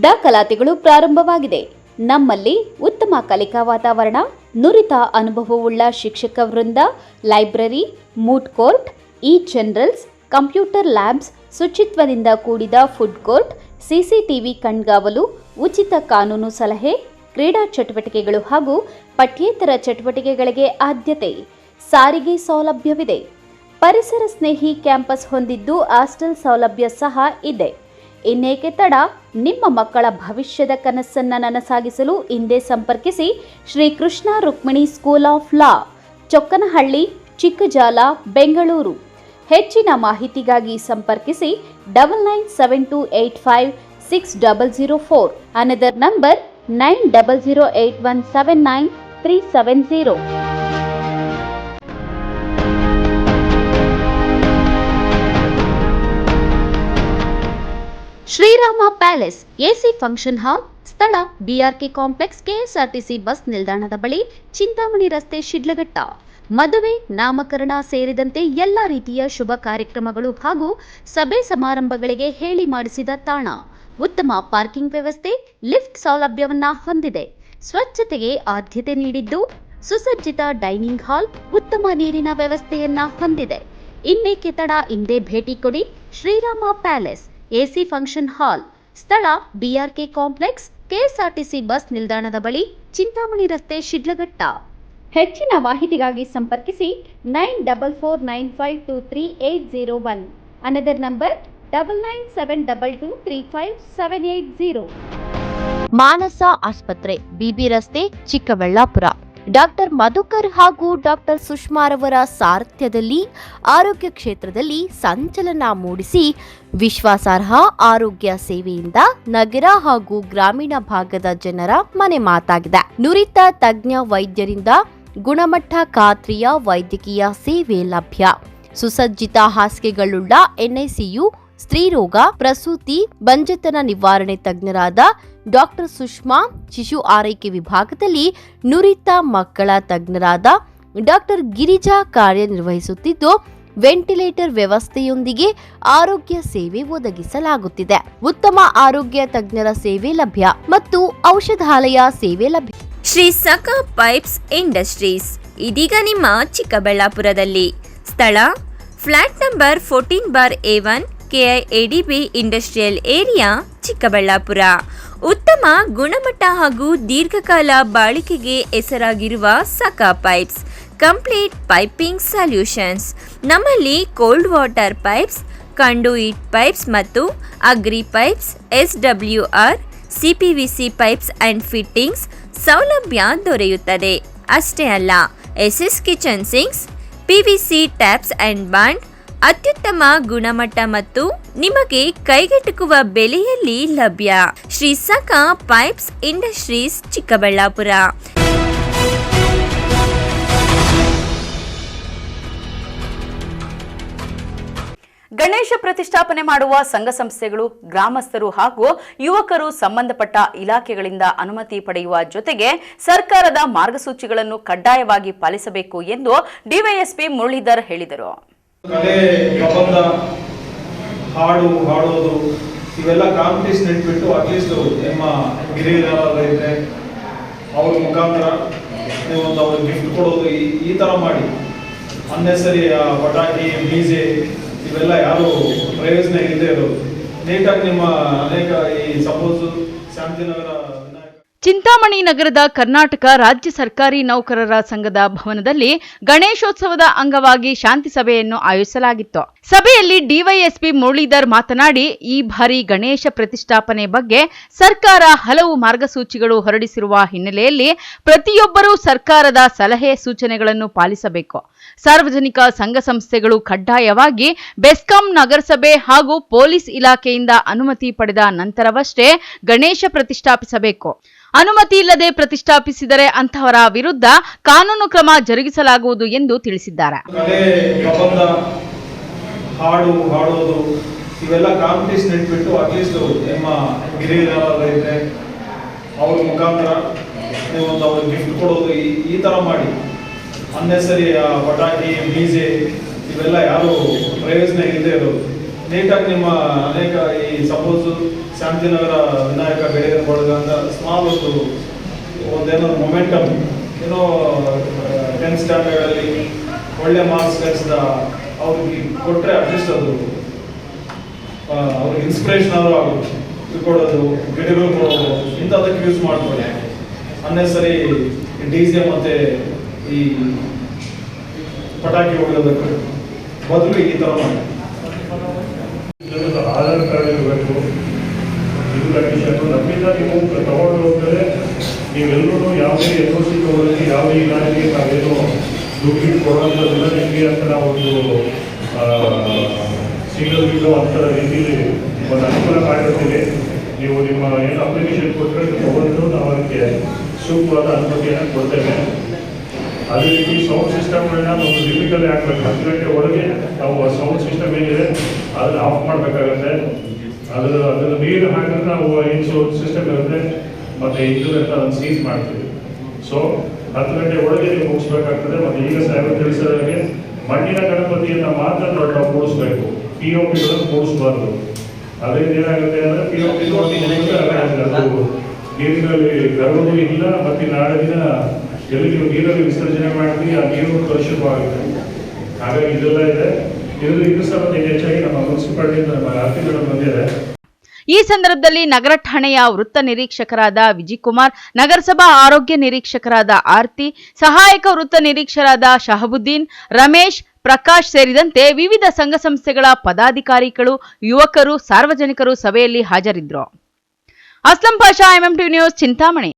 ದಾಖಲಾತಿಗಳು ಪ್ರಾರಂಭವಾಗಿದೆ. ನಮ್ಮಲ್ಲಿ ಉತ್ತಮ ಕಲಿಕಾ ವಾತಾವರಣ, ನುರಿತ ಅನುಭವವುಳ್ಳ ಶಿಕ್ಷಕ ವೃಂದ, library, moot court, journals, computer labs, ಶುಚಿತ್ವದಿಂದ ಕೂಡಿದ ಫುಡ್ ಕೋರ್ಟ್, CCTV ಕಣ್ಗಾವಲು, ಉಚಿತ ಕಾನೂನು ಸಲಹೆ, ಕ್ರೀಡಾ ಚಟುವಟಿಕೆಗಳು ಹಾಗೂ ಪಠ್ಯೇತರ ಚಟುವಟಿಕೆಗಳಿಗೆ ಆದ್ಯತೆ. ಸಾರಿಗೆ ಸೌಲಭ್ಯವಿದೆ. ಪರಿಸರ ಸ್ನೇಹಿ ಕ್ಯಾಂಪಸ್ ಹೊಂದಿದ್ದು ಹಾಸ್ಟೆಲ್ ಸೌಲಭ್ಯ ಸಹ ಇದೆ. ಇನ್ನೇಕೆ ತಡ, ನಿಮ್ಮ ಮಕ್ಕಳ ಭವಿಷ್ಯದ ಕನಸನ್ನು ನನಸಾಗಿಸಲು ಹಿಂದೆ ಸಂಪರ್ಕಿಸಿ Shri Krishna Rukmini school of law, Chokkanahalli, Chikkajala, Bengaluru. ಹೆಚ್ಚಿನ ಮಾಹಿತಿಗಾಗಿ ಸಂಪರ್ಕಿಸಿ 9972856004. Another number 9008179370. Srirama palace AC function hall, ಸ್ಥಳ ಬಿಆರ್ಕೆ ಕಾಂಪ್ಲೆಕ್ಸ್, ಕೆಎಸ್ಆರ್ಟಿಸಿ ಬಸ್ ನಿಲ್ದಾಣದ ಬಳಿ, ಚಿಂತಾಮಣಿ ರಸ್ತೆ, ಶಿಡ್ಲಘಟ್ಟ. ಮದುವೆ, ನಾಮಕರಣ ಸೇರಿದಂತೆ ಎಲ್ಲ ರೀತಿಯ ಶುಭ ಕಾರ್ಯಕ್ರಮಗಳು ಹಾಗೂ ಸಭೆ ಸಮಾರಂಭಗಳಿಗೆ ಹೇಳಿ ಮಾಡಿಸಿದ ತಾಣ. ಉತ್ತಮ ಪಾರ್ಕಿಂಗ್ ವ್ಯವಸ್ಥೆ, ಲಿಫ್ಟ್ ಸೌಲಭ್ಯವನ್ನ ಹೊಂದಿದೆ. ಸ್ವಚ್ಛತೆಗೆ ಆದ್ಯತೆ ನೀಡಿದ್ದು, ಸುಸಜ್ಜಿತ ಡೈನಿಂಗ್ ಹಾಲ್, ಉತ್ತಮ ನೀರಿನ ವ್ಯವಸ್ಥೆಯನ್ನ ಹೊಂದಿದೆ. ಇನ್ನೇಕೆ ತಡ, ಹಿಂದೆ ಭೇಟಿ ಕೊಡಿ. Shriram palace AC function hall, ಸ್ಥಳ ಬಿಆರ್ಕೆ ಕಾಂಪ್ಲೆಕ್ಸ್, ಕೆಎಸ್ಆರ್ಟಿಸಿ ಬಸ್ ನಿಲ್ದಾಣದ ಬಳಿ, ಚಿಂತಾಮಣಿ ರಸ್ತೆ, ಶಿಡ್ಲಘಟ್ಟ. ಹೆಚ್ಚಿನ ಮಾಹಿತಿಗಾಗಿ ಸಂಪರ್ಕಿಸಿ 9449523801. Another number 9972235780. ಮಾನಸ ಆಸ್ಪತ್ರೆ, ಬಿಬಿ ರಸ್ತೆ, ಚಿಕ್ಕಬಳ್ಳಾಪುರ. ಡಾಕ್ಟರ್ ಮಧುಕರ್ ಹಾಗೂ ಡಾಕ್ಟರ್ ಸುಷ್ಮಾರವರ ಸಾರಥ್ಯದಲ್ಲಿ ಆರೋಗ್ಯ ಕ್ಷೇತ್ರದಲ್ಲಿ ಸಂಚಲನ ಮೂಡಿಸಿ ವಿಶ್ವಾಸಾರ್ಹ ಆರೋಗ್ಯ ಸೇವೆಯಿಂದ ನಗರ ಹಾಗೂ ಗ್ರಾಮೀಣ ಭಾಗದ ಜನರ ಮನೆ ಮಾತಾಗಿದೆ. ನುರಿತ ತಜ್ಞ ವೈದ್ಯರಿಂದ ಗುಣಮಟ್ಟ ಖಾತ್ರಿಯ ವೈದ್ಯಕೀಯ ಸೇವೆ ಲಭ್ಯ. ಸುಸಜ್ಜಿತ ಹಾಸಿಗೆಗಳುಳ್ಳ ಎನ್ಐಸಿಯು, ಸ್ತ್ರೀರೋಗ, ಪ್ರಸೂತಿ, ಬಂಜೆತನ ನಿವಾರಣೆ ತಜ್ಞರಾದ ಡಾಕ್ಟರ್ ಸುಷ್ಮಾ, ಶಿಶು ಆರೈಕೆ ವಿಭಾಗದಲ್ಲಿ ನುರಿತ ಮಕ್ಕಳ ತಜ್ಞರಾದ ಡಾಕ್ಟರ್ ಗಿರಿಜಾ ಕಾರ್ಯನಿರ್ವಹಿಸುತ್ತಿದ್ದು, ವೆಂಟಿಲೇಟರ್ ವ್ಯವಸ್ಥೆಯೊಂದಿಗೆ ಆರೋಗ್ಯ ಸೇವೆ ಒದಗಿಸಲಾಗುತ್ತಿದೆ. ಉತ್ತಮ ಆರೋಗ್ಯ ತಜ್ಞರ ಸೇವೆ ಲಭ್ಯ ಮತ್ತು ಔಷಧಾಲಯ ಸೇವೆ ಲಭ್ಯ. ಶ್ರೀ ಸಖಾ ಪೈಪ್ಸ್ ಇಂಡಸ್ಟ್ರೀಸ್ ಇದೀಗ ನಿಮ್ಮ ಚಿಕ್ಕಬಳ್ಳಾಪುರದಲ್ಲಿ. ಸ್ಥಳ flat number 14/A1, KIADB industrial area, Chikkaballapur. ಉತ್ತಮ ಗುಣಮಟ್ಟ ಹಾಗೂ ದೀರ್ಘಕಾಲ ಬಾಳಿಕೆಗೆ ಹೆಸರಾಗಿರುವ Sakha pipes complete piping solutions. ನಮ್ಮಲ್ಲಿ cold water pipes, conduit pipes ಮತ್ತು agri pipes, SWR, CPVC pipes and fittings ಸೌಲಭ್ಯ ದೊರೆಯುತ್ತದೆ. ಅಷ್ಟೇ ಅಲ್ಲ, SS kitchen sinks, PVC taps and bond ಅತ್ಯುತ್ತಮ ಗುಣಮಟ್ಟ ಮತ್ತು ನಿಮಗೆ ಕೈಗೆಟುಕುವ ಬೆಲೆಯಲ್ಲಿ ಲಭ್ಯ. Shri Sakha pipes industries, Chikkaballapur. ಗಣೇಶ ಪ್ರತಿಷ್ಠಾಪನೆ ಮಾಡುವ ಸಂಘ ಸಂಸ್ಥೆಗಳು, ಗ್ರಾಮಸ್ಥರು ಹಾಗೂ ಯುವಕರು ಸಂಬಂಧಪಟ್ಟ ಇಲಾಖೆಗಳಿಂದ ಅನುಮತಿ ಪಡೆಯುವ ಜೊತೆಗೆ ಸರ್ಕಾರದ ಮಾರ್ಗಸೂಚಿಗಳನ್ನು ಕಡ್ಡಾಯವಾಗಿ ಪಾಲಿಸಬೇಕು ಎಂದು ಡಿವೈಎಸ್ಪಿ ಮುರಳೀಧರ್ ಹೇಳಿದರು. ಕಲೆ, ಪ್ರಬಂಧ, ಹಾಡು ಹಾಡೋದು ಇವೆಲ್ಲ ಕಾಂಪಿಟೇಷನ್ ಇಟ್ಬಿಟ್ಟು ಅಟ್ಲೀಸ್ಟ್ ನಿಮ್ಮ ಹಿರಿಯರಿದ್ರೆ ಅವ್ರ ಮುಖಾಂತರ ನೀವೊಂದು ಅವ್ರಿಗೆ ಗಿಫ್ಟ್ ಕೊಡೋದು, ಈ ಥರ ಮಾಡಿ. ಅನ್ನೆಸರಿ ಪಟಾಕಿ, ಡಿಜೆ ಇವೆಲ್ಲ ಯಾರು ಪ್ರಯೋಜನ ಇಲ್ಲದೆ ಇರೋದು. ನೀಟಾಗಿ ನಿಮ್ಮ ಅನೇಕ ಈ ಸಪೋಸ್ ಶಾಂತಿನಗರ, ಚಿಂತಾಮಣಿ ನಗರದ ಕರ್ನಾಟಕ ರಾಜ್ಯ ಸರ್ಕಾರಿ ನೌಕರರ ಸಂಘದ ಭವನದಲ್ಲಿ ಗಣೇಶೋತ್ಸವದ ಅಂಗವಾಗಿ ಶಾಂತಿ ಸಭೆಯನ್ನು ಆಯೋಜಿಸಲಾಗಿತ್ತು. ಸಭೆಯಲ್ಲಿ ಡಿವೈಎಸ್ಪಿ ಮುರಳೀಧರ್ ಮಾತನಾಡಿ, ಈ ಬಾರಿ ಗಣೇಶ ಪ್ರತಿಷ್ಠಾಪನೆ ಬಗ್ಗೆ ಸರ್ಕಾರ ಹಲವು ಮಾರ್ಗಸೂಚಿಗಳು ಹೊರಡಿಸಿರುವ ಹಿನ್ನೆಲೆಯಲ್ಲಿ ಪ್ರತಿಯೊಬ್ಬರೂ ಸರ್ಕಾರದ ಸಲಹೆ ಸೂಚನೆಗಳನ್ನು ಪಾಲಿಸಬೇಕು. ಸಾರ್ವಜನಿಕ ಸಂಘ ಸಂಸ್ಥೆಗಳು ಕಡ್ಡಾಯವಾಗಿ ಬೆಸ್ಕಾಂ, ನಗರಸಭೆ ಹಾಗೂ ಪೊಲೀಸ್ ಇಲಾಖೆಯಿಂದ ಅನುಮತಿ ಪಡೆದ ನಂತರವಷ್ಟೇ ಗಣೇಶ ಪ್ರತಿಷ್ಠಾಪಿಸಬೇಕು. ಅನುಮತಿ ಇಲ್ಲದೆ ಪ್ರತಿಷ್ಠಾಪಿಸಿದರೆ ಅಂತಹವರ ವಿರುದ್ಧ ಕಾನೂನು ಕ್ರಮ ಜರುಗಿಸಲಾಗುವುದು ಎಂದು ತಿಳಿಸಿದ್ದಾರೆ. ಕಲೆ, ಪ್ರಬಂಧ, ಹಾಡು ಹಾಡೋದು ಇವೆಲ್ಲ ಕಾಂಪಿಟೇಷನ್ ಇಟ್ಬಿಟ್ಟು ಅಟ್ಲೀಸ್ಟ್ ನಿಮ್ಮ ಹಿರಿಯರಿದ್ರೆ ಅವ್ರ ಮುಖಾಂತರ ನೀವೊಂದು ಅವ್ರಿಗೆ ಗಿಫ್ಟ್ ಕೊಡೋದು, ಈ ಥರ ಮಾಡಿ. ಅನ್ನೆಸರಿ ಪಟಾಕಿ, ಡಿಜೆ ಇವೆಲ್ಲ ಯಾರು ಪ್ರಯೋಜನ ಇಲ್ಲದೆ ಇರೋದು. ನೀಟಾಗಿ ನಿಮ್ಮ ಅನೇಕ ಈ ಸಪೋಸ್ ಶಾಂತಿನಗರ ವಿನಾಯಕ ಗೆಳೆಯರ ಬಳಗ ಅಂತ ಸ್ಮಾಲ್ ಒಂದೇನೋ ಮೊಮೆಂಟಮ್, ಏನೋ 10th ಸ್ಟ್ಯಾಂಡರ್ಡಲ್ಲಿ ಒಳ್ಳೆ ಮಾರ್ಕ್ಸ್ ಗಳಿಸಿದ ಅವ್ರಿಗೆ ಕೊಟ್ಟರೆ ಅಟ್ಲೀಸ್ಟ್ ಅದು ಅವ್ರಿಗೆ ಇನ್ಸ್ಪಿರೇಷನ್ ಆದರೂ ಆಗುತ್ತೆ. ಕೊಡೋದು, ಗಿಡಗಳು ಕೊಡೋದು, ಇಂಥದಕ್ಕೆ ಯೂಸ್ ಮಾಡ್ಕೊಳ್ಳಿ. ಅನ್ನೆಸರಿ ಡಿಜೆ ಮತ್ತು ಈ ಪಟಾಕಿ ಹೊಡೆಯೋದಕ್ಕೆ ಬದಲು ಈ ಥರ ಮಾಡಿ. ಆಧಾರ್ ಕಾರ್ಡ್ ಇರಬೇಕು, ಇದು ಕಂಡೀಷನ್ನು. ನಮ್ಮಿಂದ ನೀವು ತಗೊಂಡು ಹೋದರೆ ನೀವೆಲ್ಲರೂ ಯಾವುದೇ NOC ತಗೊಳ್ಳಿ, ಯಾವುದೇ ಇಲಾಖೆಗೆ ನಾವೇನು ದುಡ್ಡು ಕೊಡುವಂಥದ್ದಿಲ್ಲ. ನಿಮಗೆ ಅಂತ ನಾವು ಒಂದು ಸಿಂಗಲ್ ವಿಂಡೋ ಅಂತ ರೀತಿಯಲ್ಲಿ ಒಂದು ಅನುಕೂಲ ಮಾಡಿರ್ತೀವಿ. ನೀವು ನಿಮ್ಮ ಏನು ಅಪ್ಲಿಕೇಶನ್ ಕೊಟ್ಟರೆ ತಗೊಂಡು ನಾವು ಅದಕ್ಕೆ ಸೂಕ್ತವಾದ ಅನುಮತಿಯನ್ನು ಕೊಡ್ತೇವೆ. ಅದೇ ರೀತಿ ಸೌಂಡ್ ಸಿಸ್ಟಮ್ಗಳನ್ನ ಒಂದು ಲಿಮಿಟಲ್ಲಿ ಹಾಕಬೇಕು. 10 ಗಂಟೆ ಒಳಗೆ ನಾವು ಸೌಂಡ್ ಸಿಸ್ಟಮ್ ಏನಿದೆ ಅದನ್ನು ಆಫ್ ಮಾಡಬೇಕಾಗತ್ತೆ. ಅದನ್ನು ನೀರು ಹಾಕಿದ್ರೆ ನಾವು ಏನು ಸೌಂಡ್ ಸಿಸ್ಟಮ್ ಇರುತ್ತೆ ಮತ್ತು ಇಂಟರ್ನೆಟ್ ಅದನ್ನು ಸೀಸ್ ಮಾಡ್ತೀವಿ. ಸೊ 10 ಗಂಟೆ ಒಳಗೆ ನೀವು ಮುಗಿಸ್ಬೇಕಾಗ್ತದೆ. ಮತ್ತು ಈಗ ಸಾಹೇಬರು ತಿಳಿಸೋದಾಗೆ ಮಣ್ಣಿನ ಗಣಪತಿಯನ್ನು ಮಾತ್ರ ನಾವು ಕೂಡಿಸ್ಬೇಕು, POPಗಳನ್ನು ಕೂಡಿಸಬಾರ್ದು. ಅದರಿಂದ ಏನಾಗುತ್ತೆ ಅಂದರೆ POP ಅದು ನೀರಿನಲ್ಲಿ ಕರಗೋದು ಇಲ್ಲ. ಮತ್ತು ನಾಳೆ ದಿನ ಎಲ್ಲಿ ನೀವು ನೀರಲ್ಲಿ ವಿಸರ್ಜನೆ ಮಾಡ್ತೀವಿ ಆ ನೀರು ಕಲುಷಿತವಾಗುತ್ತೆ. ಹಾಗಾಗಿ ಇದೆಲ್ಲ ಇದೆ. ಇದು ಸಹ ಹೆಚ್ಚಾಗಿ ನಮ್ಮ ಮುನ್ಸಿಪಾಲಿಟಿಯಿಂದ ನಮ್ಮ ಆರ್ಥಿಕಗಳು ಬಂದಿದೆ. ಈ ಸಂದರ್ಭದಲ್ಲಿ ನಗರ ಠಾಣೆಯ ವೃತ್ತ ನಿರೀಕ್ಷಕರಾದ ವಿಜಯಕುಮಾರ್, ನಗರಸಭಾ ಆರೋಗ್ಯ ನಿರೀಕ್ಷಕರಾದ ಆರ್ತಿ, ಸಹಾಯಕ ವೃತ್ತ ನಿರೀಕ್ಷಕರಾದ ಶಹಬುದ್ದೀನ್, ರಮೇಶ್, ಪ್ರಕಾಶ್ ಸೇರಿದಂತೆ ವಿವಿಧ ಸಂಘ ಸಂಸ್ಥೆಗಳ ಪದಾಧಿಕಾರಿಗಳು, ಯುವಕರು, ಸಾರ್ವಜನಿಕರು ಸಭೆಯಲ್ಲಿ ಹಾಜರಿದ್ದರು. Aslam Pasha, MMTV news, Chintamani.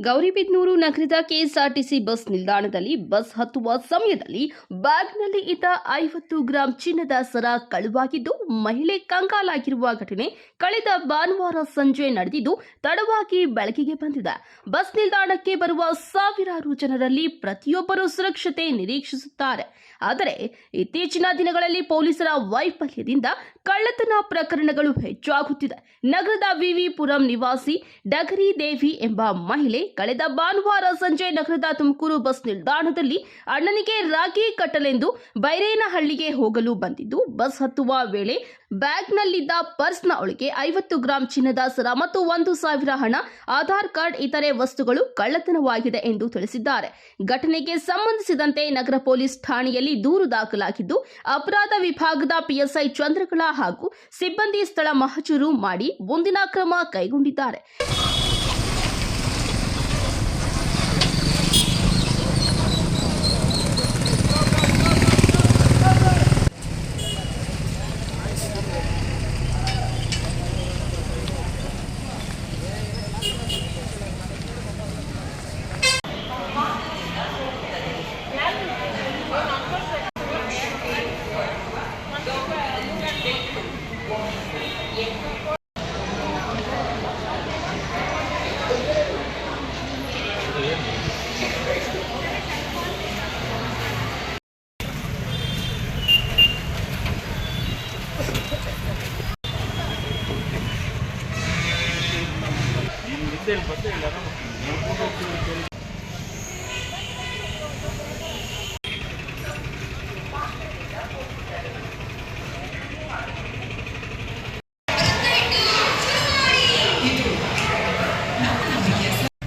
ಗೌರಿಬಿದನೂರು ನಗರದ ಕೆಎಸ್ಆರ್ಟಿಸಿ ಬಸ್ ನಿಲ್ದಾಣದಲ್ಲಿ ಬಸ್ ಹತ್ತುವ ಸಮಯದಲ್ಲಿ ಬ್ಯಾಗ್ನಲ್ಲಿ ಇದ್ದ 50 ಗ್ರಾಂ ಚಿನ್ನದ ಸರ ಕಳುವಾಗಿದ್ದು ಮಹಿಳೆ ಕಂಗಾಲಾಗಿರುವ ಘಟನೆ ಕಳೆದ ಭಾನುವಾರ ಸಂಜೆ ನಡೆದಿದ್ದು ತಡವಾಗಿ ಬೆಳಕಿಗೆ ಬಂದಿದೆ. ಬಸ್ ನಿಲ್ದಾಣಕ್ಕೆ ಬರುವ ಸಾವಿರಾರು ಜನರಲ್ಲಿ ಪ್ರತಿಯೊಬ್ಬರೂ ಸುರಕ್ಷತೆ ನಿರೀಕ್ಷಿಸುತ್ತಾರೆ. ಆದರೆ ಇತ್ತೀಚಿನ ದಿನಗಳಲ್ಲಿ ಪೊಲೀಸರ ವೈಫಲ್ಯದಿಂದ ಕಳ್ಳತನ ಪ್ರಕರಣಗಳು ಹೆಚ್ಚಾಗುತ್ತಿದೆ. ನಗರದ ವಿವಿ ಪುರಂ ನಿವಾಸಿ ಡಗರಿ ದೇವಿ ಎಂಬ ಮಹಿಳೆ ಕಳೆದ ಭಾನುವಾರ ಸಂಜೆ ನಗರದ ತುಮಕೂರು ಬಸ್ ನಿಲ್ದಾಣದಲ್ಲಿ ಅಣ್ಣನಿಗೆ ರಾಖಿ ಕಟ್ಟಲೆಂದು ಬೈರೇನಹಳ್ಳಿಗೆ ಹೋಗಲು ಬಂದಿದ್ದು, ಬಸ್ ಹತ್ತುವ ವೇಳೆ ಬ್ಯಾಗ್ನಲ್ಲಿದ್ದ ಪರ್ಸ್ನ ಒಳಗೆ 50 ಗ್ರಾಂ ಚಿನ್ನದ ಸರ ಮತ್ತು 1,000 ಹಣ, ಆಧಾರ್ ಕಾರ್ಡ್, ಇತರೆ ವಸ್ತುಗಳು ಕಳ್ಳತನವಾಗಿದೆ ಎಂದು ತಿಳಿಸಿದ್ದಾರೆ. ಘಟನೆಗೆ ಸಂಬಂಧಿಸಿದಂತೆ ನಗರ ಪೊಲೀಸ್ ಠಾಣೆಯಲ್ಲಿ ದೂರು ದಾಖಲಾಗಿದ್ದು, ಅಪರಾಧ ವಿಭಾಗದ PSI ಚಂದ್ರಕಲಾ ಹಾಗೂ ಸಿಬ್ಬಂದಿ ಸ್ಥಳ ಮಹಜೂರು ಮಾಡಿ ಮುಂದಿನ ಕ್ರಮ ಕೈಗೊಂಡಿದ್ದಾರೆ.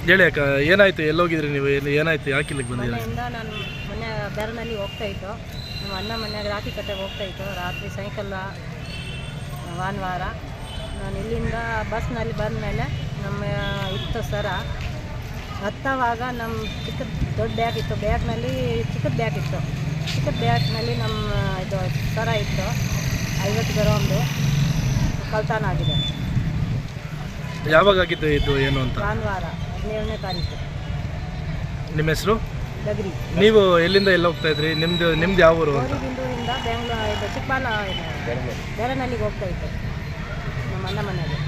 ಹೇಳಿ ಅಕ್ಕ, ಏನಾಯ್ತು? ಎಲ್ಲೋಗಿದ್ರಿ ನೀವು? ಏನಾಯ್ತು? ಯಾಕೆ ಇಲ್ಲಿಗೆ ಬಂದಿದ್ದೀರಿ? ನಾನು ಮೊನ್ನೆ ಬೇರನಲ್ಲಿ ಹೋಗ್ತಾ ಇತ್ತು. ನಮ್ಮ ಅಣ್ಣ ಮನೆಯಾಗ ರಾಖಿ ಕಟ್ಟೆಗೆ ಹೋಗ್ತಾ ಇತ್ತು. ರಾತ್ರಿ ಸಾಯಂಕಾಲ ಭಾನುವಾರ ನಾನು ಇಲ್ಲಿಂದ ಬಸ್ನಲ್ಲಿ ಬಂದಮೇಲೆ ನಮ್ಮ ಇತ್ತು ಸರ ಹತ್ತವಾಗ ನಮ್ಮ ಚಿಕ್ಕದ ದೊಡ್ಡ ಬ್ಯಾಗ್ ಇತ್ತು. ಬ್ಯಾಗ್ನಲ್ಲಿ ಚಿಕ್ಕದ ಬ್ಯಾಗ್ ಇತ್ತು. ಚಿಕ್ಕದ ಬ್ಯಾಗ್ನಲ್ಲಿ ನಮ್ಮ ಇದು ಸರ ಇತ್ತು. 50 ಗ್ರಾಮ್ದು ಕಳ್ತನ ಆಗಿದೆ. ಯಾವಾಗ ಆಗಿದ್ದು ಇದು ಏನು ಅಂತ? ಭಾನುವಾರ 17ನೇ ತಾರೀಕು. ನಿಮ್ಮ ಹೆಸರು? ಡಗರಿ. ನೀವು ಎಲ್ಲಿಂದ ಎಲ್ಲ ಹೋಗ್ತಾ ಇದ್ರಿ? ನಿಮ್ದು ಯಾವ ಊರು ಅಂತ? ಗೌರಿಬಿದನೂರಿಂದ ಬೆಂಗಳೂರು ಇದು ಚಿಕ್ಕಬಾಲ ಬೇರನಲ್ಲಿಗೆ ಹೋಗ್ತಾ ಇತ್ತು ನಮ್ಮ ಅಣ್ಣ ಮನೆಗೆ.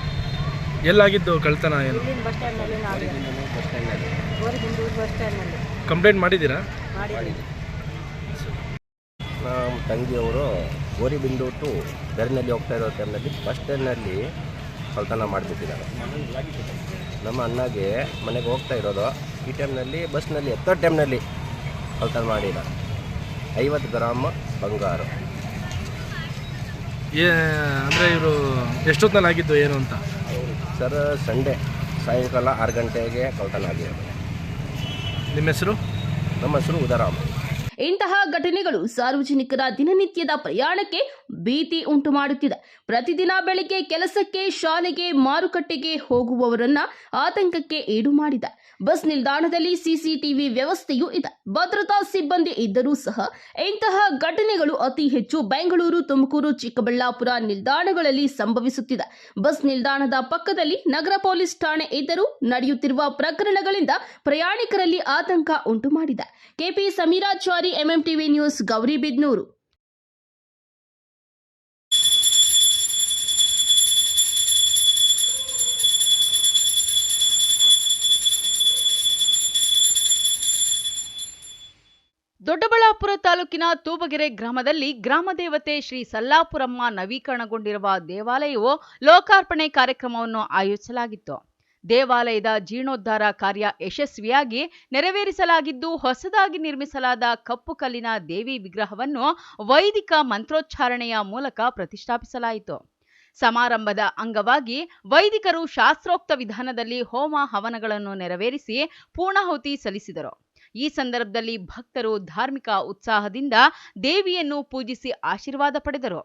ಎಲ್ಲಾಗಿದ್ದು ಕಳ್ತನ? ಏನು? ಇಲ್ಲಿನ ಬಸ್ ಸ್ಟ್ಯಾಂಡ್ನಲ್ಲಿ ಗೌರಿಬಿದನೂರು ಬಸ್ ಸ್ಟ್ಯಾಂಡ್ನಲ್ಲಿ. ಕಂಪ್ಲೇಂಟ್ ಮಾಡಿದ್ದೀರಾ? ಮಾಡಿದ್ದೀವಿ. ನಮ್ಮ ತಂಗಿಯವರು ಗೋರಿಬಿಂದು ಟು ಬೇರನಲ್ಲಿ ಹೋಗ್ತಾ ಇರೋ ಟೈಮ್ನಲ್ಲಿ ಬಸ್ ಸ್ಟ್ಯಾಂಡ್ನಲ್ಲಿ ಕಳ್ತನ ಮಾಡಿಬಿಟ್ಟಿದ್ದಾರೆ. ನಮ್ಮ ಅಣ್ಣಗೆ ಮನೆಗೆ ಹೋಗ್ತಾ ಇರೋದು ಈ ಟೈಮ್ನಲ್ಲಿ ಬಸ್ನಲ್ಲಿ ಎತ್ತೋ ಟೈಮ್ನಲ್ಲಿ ಕಳ್ತನ ಮಾಡಿದ್ದಾರೆ. 50 ಗ್ರಾಮ್ ಬಂಗಾರ. ಅಂದರೆ ಇವರು ಎಷ್ಟೊತ್ತಲ್ಲಿ ಆಗಿದ್ದು ಏನು ಅಂತ? ಸರ್ ಸಂಡೇ ಸಾಯಂಕಾಲ 6 ಗಂಟೆಗೆ ಕಳ್ತನ ಆಗಿರೋದು. ನಿಮ್ಮ ಹೆಸರು? ನಮ್ಮ ಹೆಸರು ಉದರಾಮ್. ಇಂತಹ ಘಟನೆಗಳು ಸಾರ್ವಜನಿಕರ ದಿನನಿತ್ಯದ ಪ್ರಯಾಣಕ್ಕೆ ಭೀತಿ ಉಂಟು ಮಾಡುತ್ತಿದೆ. ಪ್ರತಿದಿನ ಬೆಳಿಗ್ಗೆ ಕೆಲಸಕ್ಕೆ, ಶಾಲೆಗೆ, ಮಾರುಕಟ್ಟೆಗೆ ಹೋಗುವವರನ್ನ ಆತಂಕಕ್ಕೆ ಈಡು ಮಾಡಿದೆ. ಬಸ್ ನಿಲ್ದಾಣದಲ್ಲಿ ಸಿಸಿಟಿವಿ ವ್ಯವಸ್ಥೆಯೂ ಇದೆ. ಭದ್ರತಾ ಸಿಬ್ಬಂದಿ ಇದ್ದರೂ ಸಹ ಇಂತಹ ಘಟನೆಗಳು ಅತಿ ಹೆಚ್ಚು ಬೆಂಗಳೂರು, ತುಮಕೂರು, ಚಿಕ್ಕಬಳ್ಳಾಪುರ ನಿಲ್ದಾಣಗಳಲ್ಲಿ ಸಂಭವಿಸುತ್ತಿದೆ. ಬಸ್ ನಿಲ್ದಾಣದ ಪಕ್ಕದಲ್ಲಿ ನಗರ ಪೊಲೀಸ್ ಠಾಣೆ ಇದ್ದರೂ ನಡೆಯುತ್ತಿರುವ ಪ್ರಕರಣಗಳಿಂದ ಪ್ರಯಾಣಿಕರಲ್ಲಿ ಆತಂಕ ಉಂಟು ಮಾಡಿದೆ. KP Sameerachari, MMTV news, Gauribidanur. Doddaballapur ತಾಲೂಕಿನ ತೂಬಗೆರೆ ಗ್ರಾಮದಲ್ಲಿ ಗ್ರಾಮದೇವತೆ ಶ್ರೀ ಸಲ್ಲಾಪುರಮ್ಮ ನವೀಕರಣಗೊಂಡಿರುವ ದೇವಾಲಯವು ಲೋಕಾರ್ಪಣೆ ಕಾರ್ಯಕ್ರಮವನ್ನು ಆಯೋಜಿಸಲಾಗಿತ್ತು. ದೇವಾಲಯದ ಜೀರ್ಣೋದ್ಧಾರ ಕಾರ್ಯ ಯಶಸ್ವಿಯಾಗಿ ನೆರವೇರಿಸಲಾಗಿದ್ದು, ಹೊಸದಾಗಿ ನಿರ್ಮಿಸಲಾದ ಕಪ್ಪು ಕಲ್ಲಿನ ದೇವಿ ವಿಗ್ರಹವನ್ನು ವೈದಿಕ ಮಂತ್ರೋಚ್ಚಾರಣೆಯ ಮೂಲಕ ಪ್ರತಿಷ್ಠಾಪಿಸಲಾಯಿತು. ಸಮಾರಂಭದ ಅಂಗವಾಗಿ ವೈದಿಕರು ಶಾಸ್ತ್ರೋಕ್ತ ವಿಧಾನದಲ್ಲಿ ಹೋಮ ಹವನಗಳನ್ನು ನೆರವೇರಿಸಿ ಪೂರ್ಣಾಹುತಿ ಸಲ್ಲಿಸಿದರು. ಈ ಸಂದರ್ಭದಲ್ಲಿ ಭಕ್ತರು ಧಾರ್ಮಿಕ ಉತ್ಸಾಹದಿಂದ ದೇವಿಯನ್ನು ಪೂಜಿಸಿ ಆಶೀರ್ವಾದ ಪಡೆದರು.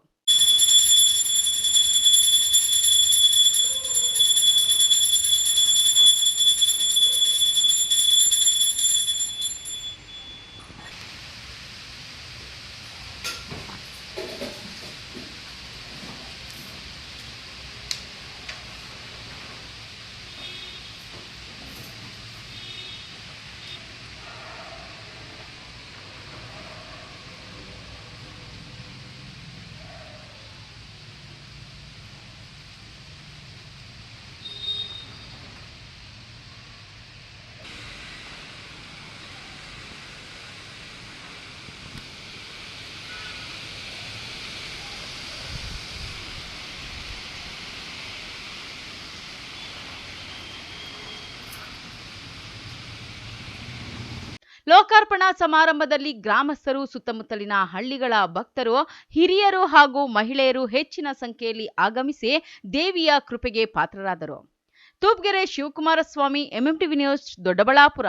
ಲೋಕಾರ್ಪಣಾ ಸಮಾರಂಭದಲ್ಲಿ ಗ್ರಾಮಸ್ಥರು, ಸುತ್ತಮುತ್ತಲಿನ ಹಳ್ಳಿಗಳ ಭಕ್ತರು, ಹಿರಿಯರು ಹಾಗೂ ಮಹಿಳೆಯರು ಹೆಚ್ಚಿನ ಸಂಖ್ಯೆಯಲ್ಲಿ ಆಗಮಿಸಿ ದೇವಿಯ ಕೃಪೆಗೆ ಪಾತ್ರರಾದರು. ತೂಬ್ಗೆರೆ ಶಿವಕುಮಾರಸ್ವಾಮಿ, ಎಂಎಂಟಿವಿ ನ್ಯೂಸ್, ದೊಡ್ಡಬಳ್ಳಾಪುರ.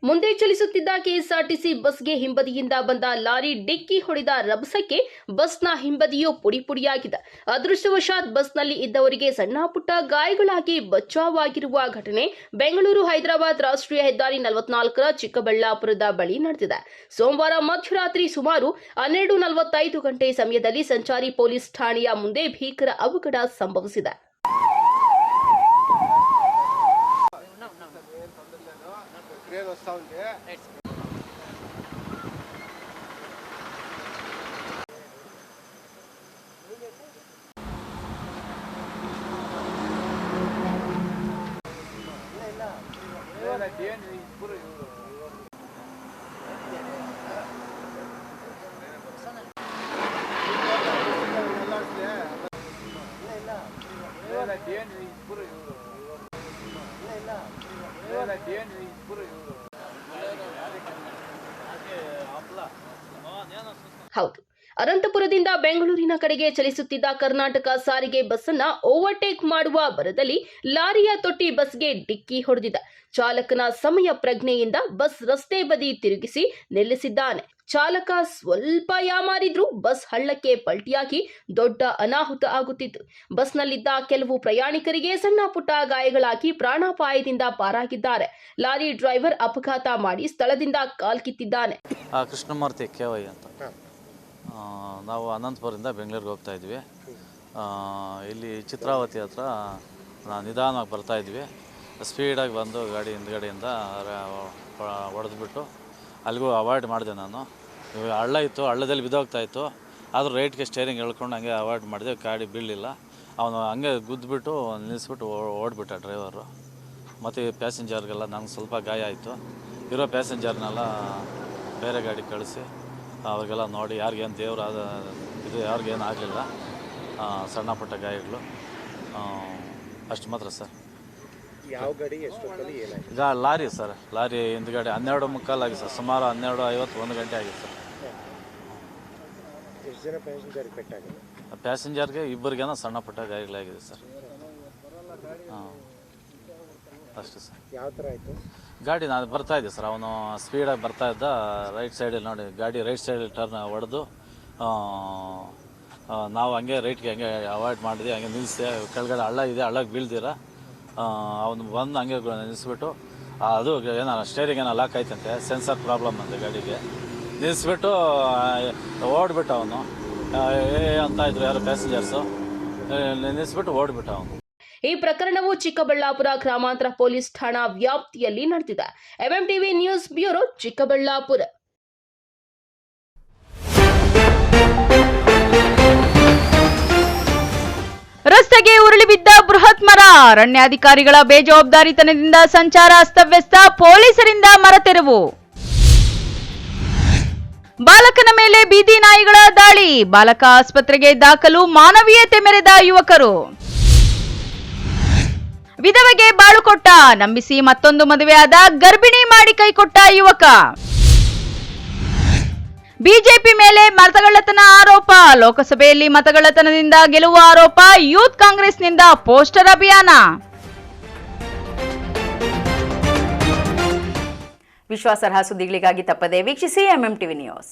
ಮುಂದೆ ಚಲಿಸುತ್ತಿದ್ದ ಕೆಎಸ್ಆರ್ಟಿಸಿ ಬಸ್ಗೆ ಹಿಂಬದಿಯಿಂದ ಬಂದ ಲಾರಿ ಡಿಕ್ಕಿ ಹೊಡೆದ ರಭಸಕ್ಕೆ ಬಸ್ನ ಹಿಂಬದಿಯು ಪುಡಿ ಪುಡಿಯಾಗಿದೆ. ಅದೃಷ್ಟವಶಾತ್ ಬಸ್ನಲ್ಲಿ ಇದ್ದವರಿಗೆ ಸಣ್ಣ ಪುಟ್ಟ ಗಾಯಗಳಾಗಿ ಬಚಾವಾಗಿರುವ ಘಟನೆ ಬೆಂಗಳೂರು ಹೈದರಾಬಾದ್ ರಾಷ್ಟ್ರೀಯ ಹೆದ್ದಾರಿ 44ರ ಚಿಕ್ಕಬಳ್ಳಾಪುರದ ಬಳಿ ನಡೆದಿದೆ. ಸೋಮವಾರ ಮಧ್ಯರಾತ್ರಿ ಸುಮಾರು 12:45 ಗಂಟೆ ಸಮಯದಲ್ಲಿ ಸಂಚಾರಿ ಪೊಲೀಸ್ ಠಾಣೆಯ ಮುಂದೆ ಭೀಕರ ಅವಘಡ ಸಂಭವಿಸಿದೆ. ಹೌದು, ಅನಂತಪುರದಿಂದ ಬೆಂಗಳೂರಿನ ಕಡೆಗೆ ಚಲಿಸುತ್ತಿದ್ದ ಕರ್ನಾಟಕ ಸಾರಿಗೆ ಬಸ್ ಅನ್ನ ಓವರ್ಟೇಕ್ ಮಾಡುವ ಭರದಲ್ಲಿ ಲಾರಿಯ ತೊಟ್ಟಿ ಬಸ್ಗೆ ಡಿಕ್ಕಿ ಹೊಡೆದಿದೆ. ಚಾಲಕನ ಸಮಯ ಪ್ರಜ್ಞೆಯಿಂದ ಬಸ್ ರಸ್ತೆ ಬದಿ ತಿರುಗಿಸಿ ನಿಲ್ಲಿಸಿದ್ದಾನೆ. ಚಾಲಕ ಸ್ವಲ್ಪ ಯಾಮಾರಿದ್ರೂ ಬಸ್ ಹಳ್ಳಕ್ಕೆ ಪಲ್ಟಿಯಾಗಿ ದೊಡ್ಡ ಅನಾಹುತ ಆಗುತ್ತಿತ್ತು. ಬಸ್ನಲ್ಲಿದ್ದ ಕೆಲವು ಪ್ರಯಾಣಿಕರಿಗೆ ಸಣ್ಣ ಪುಟ್ಟ ಗಾಯಗಳಾಗಿ ಪ್ರಾಣಾಪಾಯದಿಂದ ಪಾರಾಗಿದ್ದಾರೆ. ಲಾರಿ ಡ್ರೈವರ್ ಅಪಘಾತ ಮಾಡಿ ಸ್ಥಳದಿಂದ ಕಾಲ್ಕಿತ್ತಿದ್ದಾನೆ. ಕೃಷ್ಣಮೂರ್ತಿ ಕೆವೈ ಅಂತ. ನಾವು ಅನಂತಪುರದಿಂದ ಬೆಂಗಳೂರಿಗೆ ಹೋಗ್ತಾ ಇದ್ವಿ. ಇಲ್ಲಿ ಚಿತ್ರಾವತಿ ಹತ್ರ ನಿಧಾನವಾಗಿ ಬರ್ತಾ ಇದ್ವಿ. ಸ್ಪೀಡಾಗಿ ಬಂದು ಗಾಡಿ ಹಿಂದ್ಗಡೆಯಿಂದ ಹೊಡೆದ್ಬಿಟ್ಟು ಅಲ್ಲಿಗೂ ಅವಾಯ್ಡ್ ಮಾಡಿದೆ ನಾನು. ಹಳ್ಳ ಇತ್ತು, ಹಳ್ಳದಲ್ಲಿ ಬಿದ್ದೋಗ್ತಾ ಇತ್ತು. ಆದರೂ ರೈಟ್ಗೆ ಸ್ಟೇರಿಂಗ್ ಎಳ್ಕೊಂಡು ಹಂಗೆ ಅವಾಯ್ಡ್ ಮಾಡಿದೆ. ಗಾಡಿ ಬೀಳಲಿಲ್ಲ. ಅವನು ಹಂಗೆ ಗುದ್ದುಬಿಟ್ಟು ನಿಲ್ಲಿಸ್ಬಿಟ್ಟು ಓಡಿಬಿಟ್ಟ ಡ್ರೈವರು. ಮತ್ತು ಪ್ಯಾಸೆಂಜರ್ಗೆಲ್ಲ ನಂಗೆ ಸ್ವಲ್ಪ ಗಾಯ ಆಯಿತು. ಇರೋ ಪ್ಯಾಸೆಂಜರ್ನೆಲ್ಲ ಬೇರೆ ಗಾಡಿ ಕಳಿಸಿ ಅವ್ರಿಗೆಲ್ಲ ನೋಡಿ ಯಾರಿಗೇನು ದೇವ್ರ ಇದು ಯಾರಿಗೇನು ಆಗಲಿಲ್ಲ, ಸಣ್ಣ ಪುಟ್ಟ ಗಾಯಗಳು ಅಷ್ಟು ಮಾತ್ರ ಸರ್. ಯಾವ ಗಾಡಿ ಎಷ್ಟೊತ್ತಲ್ಲಿ ಏನಾಗಿದೆ? ಈಗ ಲಾರಿ ಸರ್, ಲಾರಿ ಹಿಂದ್ಗಡೆ 12:45 ಆಗಿದೆ ಸರ್, ಸುಮಾರು 12:50 1 ಗಂಟೆ ಆಗಿದೆ ಸರ್. ಎಷ್ಟು ಜನ ಪ್ಯಾಸೆಂಜರ್ ಎಫೆಕ್ಟ್ ಆಗಿದೆ? ಪ್ಯಾಸೆಂಜರ್ಗೆ ಇಬ್ಬರಿಗೇನೋ ಸಣ್ಣ ಪುಟ್ಟ ಗಾಯಗಳಾಗಿದೆ ಸರ್. ಅಷ್ಟೇ ಸರ್. ಯಾವ ಥರ ಆಯಿತು ಗಾಡಿ? ನಾನು ಬರ್ತಾಯಿದ್ದೆ ಸರ್, ಅವನು ಸ್ಪೀಡಾಗಿ ಬರ್ತಾಯಿದ್ದ, ರೈಟ್ ಸೈಡಲ್ಲಿ ನೋಡಿ ಗಾಡಿ ರೈಟ್ ಸೈಡಲ್ಲಿ ಟರ್ನ್ ಹೊಡೆದು ನಾವು ಹಂಗೆ ರೈಟ್ಗೆ ಹಂಗೆ ಅವಾಯ್ಡ್ ಮಾಡಿದ್ವಿ, ಹಂಗೆ ನಿಲ್ಲಿಸಿದೆ. ಕೆಳಗಡೆ ಹಳ್ಳ ಇದೆ, ಹಳ್ಳಕ್ಕೆ ಬೀಳ್ದಿರ ಅವನು ಬಂದು ಹಂಗೆ ನಿಲ್ಲಿಸ್ಬಿಟ್ಟು ಅದು ಏನೋ ಸ್ಟೇರಿಂಗ್ ಏನೋ ಲಾಕ್ ಆಯ್ತಂತೆ, ಸೆನ್ಸರ್ ಪ್ರಾಬ್ಲಮ್ ಅಂತೆ ಗಾಡಿಗೆ. ನಿಲ್ಲಿಸ್ಬಿಟ್ಟು ಓಡ್ಬಿಟ್ಟು ಅವನು ಅಂತ ಇದ್ರು ಯಾರು ಪ್ಯಾಸೆಂಜರ್ಸು, ನಿಲ್ಲಿಸ್ಬಿಟ್ಟು ಓಡ್ಬಿಟ್ಟು ಅವನು. ಈ ಪ್ರಕರಣವು ಚಿಕ್ಕಬಳ್ಳಾಪುರ ಗ್ರಾಮಾಂತರ ಪೊಲೀಸ್ ಠಾಣಾ ವ್ಯಾಪ್ತಿಯಲ್ಲಿ ನಡೆದಿದೆ. MMTV news bureau, Chikkaballapur. ರಸ್ತೆಗೆ ಉರುಳಿ ಬಿದ್ದ ಬೃಹತ್ ಮರ, ಅರಣ್ಯಾಧಿಕಾರಿಗಳ ಬೇಜವಾಬ್ದಾರಿತನದಿಂದ ಸಂಚಾರ ಅಸ್ತವ್ಯಸ್ತ, ಪೊಲೀಸರಿಂದ ಮರ ತೆರವು. ಬಾಲಕನ ಮೇಲೆ ಬೀದಿ ನಾಯಿಗಳ ದಾಳಿ, ಬಾಲಕ ಆಸ್ಪತ್ರೆಗೆ ದಾಖಲು, ಮಾನವೀಯತೆ ಮೆರೆದ ಯುವಕರು. ವಿಧವೆಗೆ ಬಾಳು ಕೊಟ್ಟ, ನಂಬಿಸಿ ಮತ್ತೊಂದು ಮದುವೆಯಾದ, ಗರ್ಭಿಣಿ ಮಾಡಿ ಕೈಕೊಟ್ಟ ಯುವಕ. ಬಿಜೆಪಿ ಮೇಲೆ ಮತಗಳ್ಳತನ ಆರೋಪ, ಲೋಕಸಭೆಯಲ್ಲಿ ಮತಗಳ್ಳತನದಿಂದ ಗೆಲುವು ಆರೋಪ, ಯೂತ್ ಕಾಂಗ್ರೆಸ್ನಿಂದ ಪೋಸ್ಟರ್ ಅಭಿಯಾನ. ವಿಶ್ವಾಸಾರ್ಹ ಸುದ್ದಿಗಳಿಗಾಗಿ ತಪ್ಪದೆ ವೀಕ್ಷಿಸಿ ಎಂಎಂಟಿವಿ ನ್ಯೂಸ್.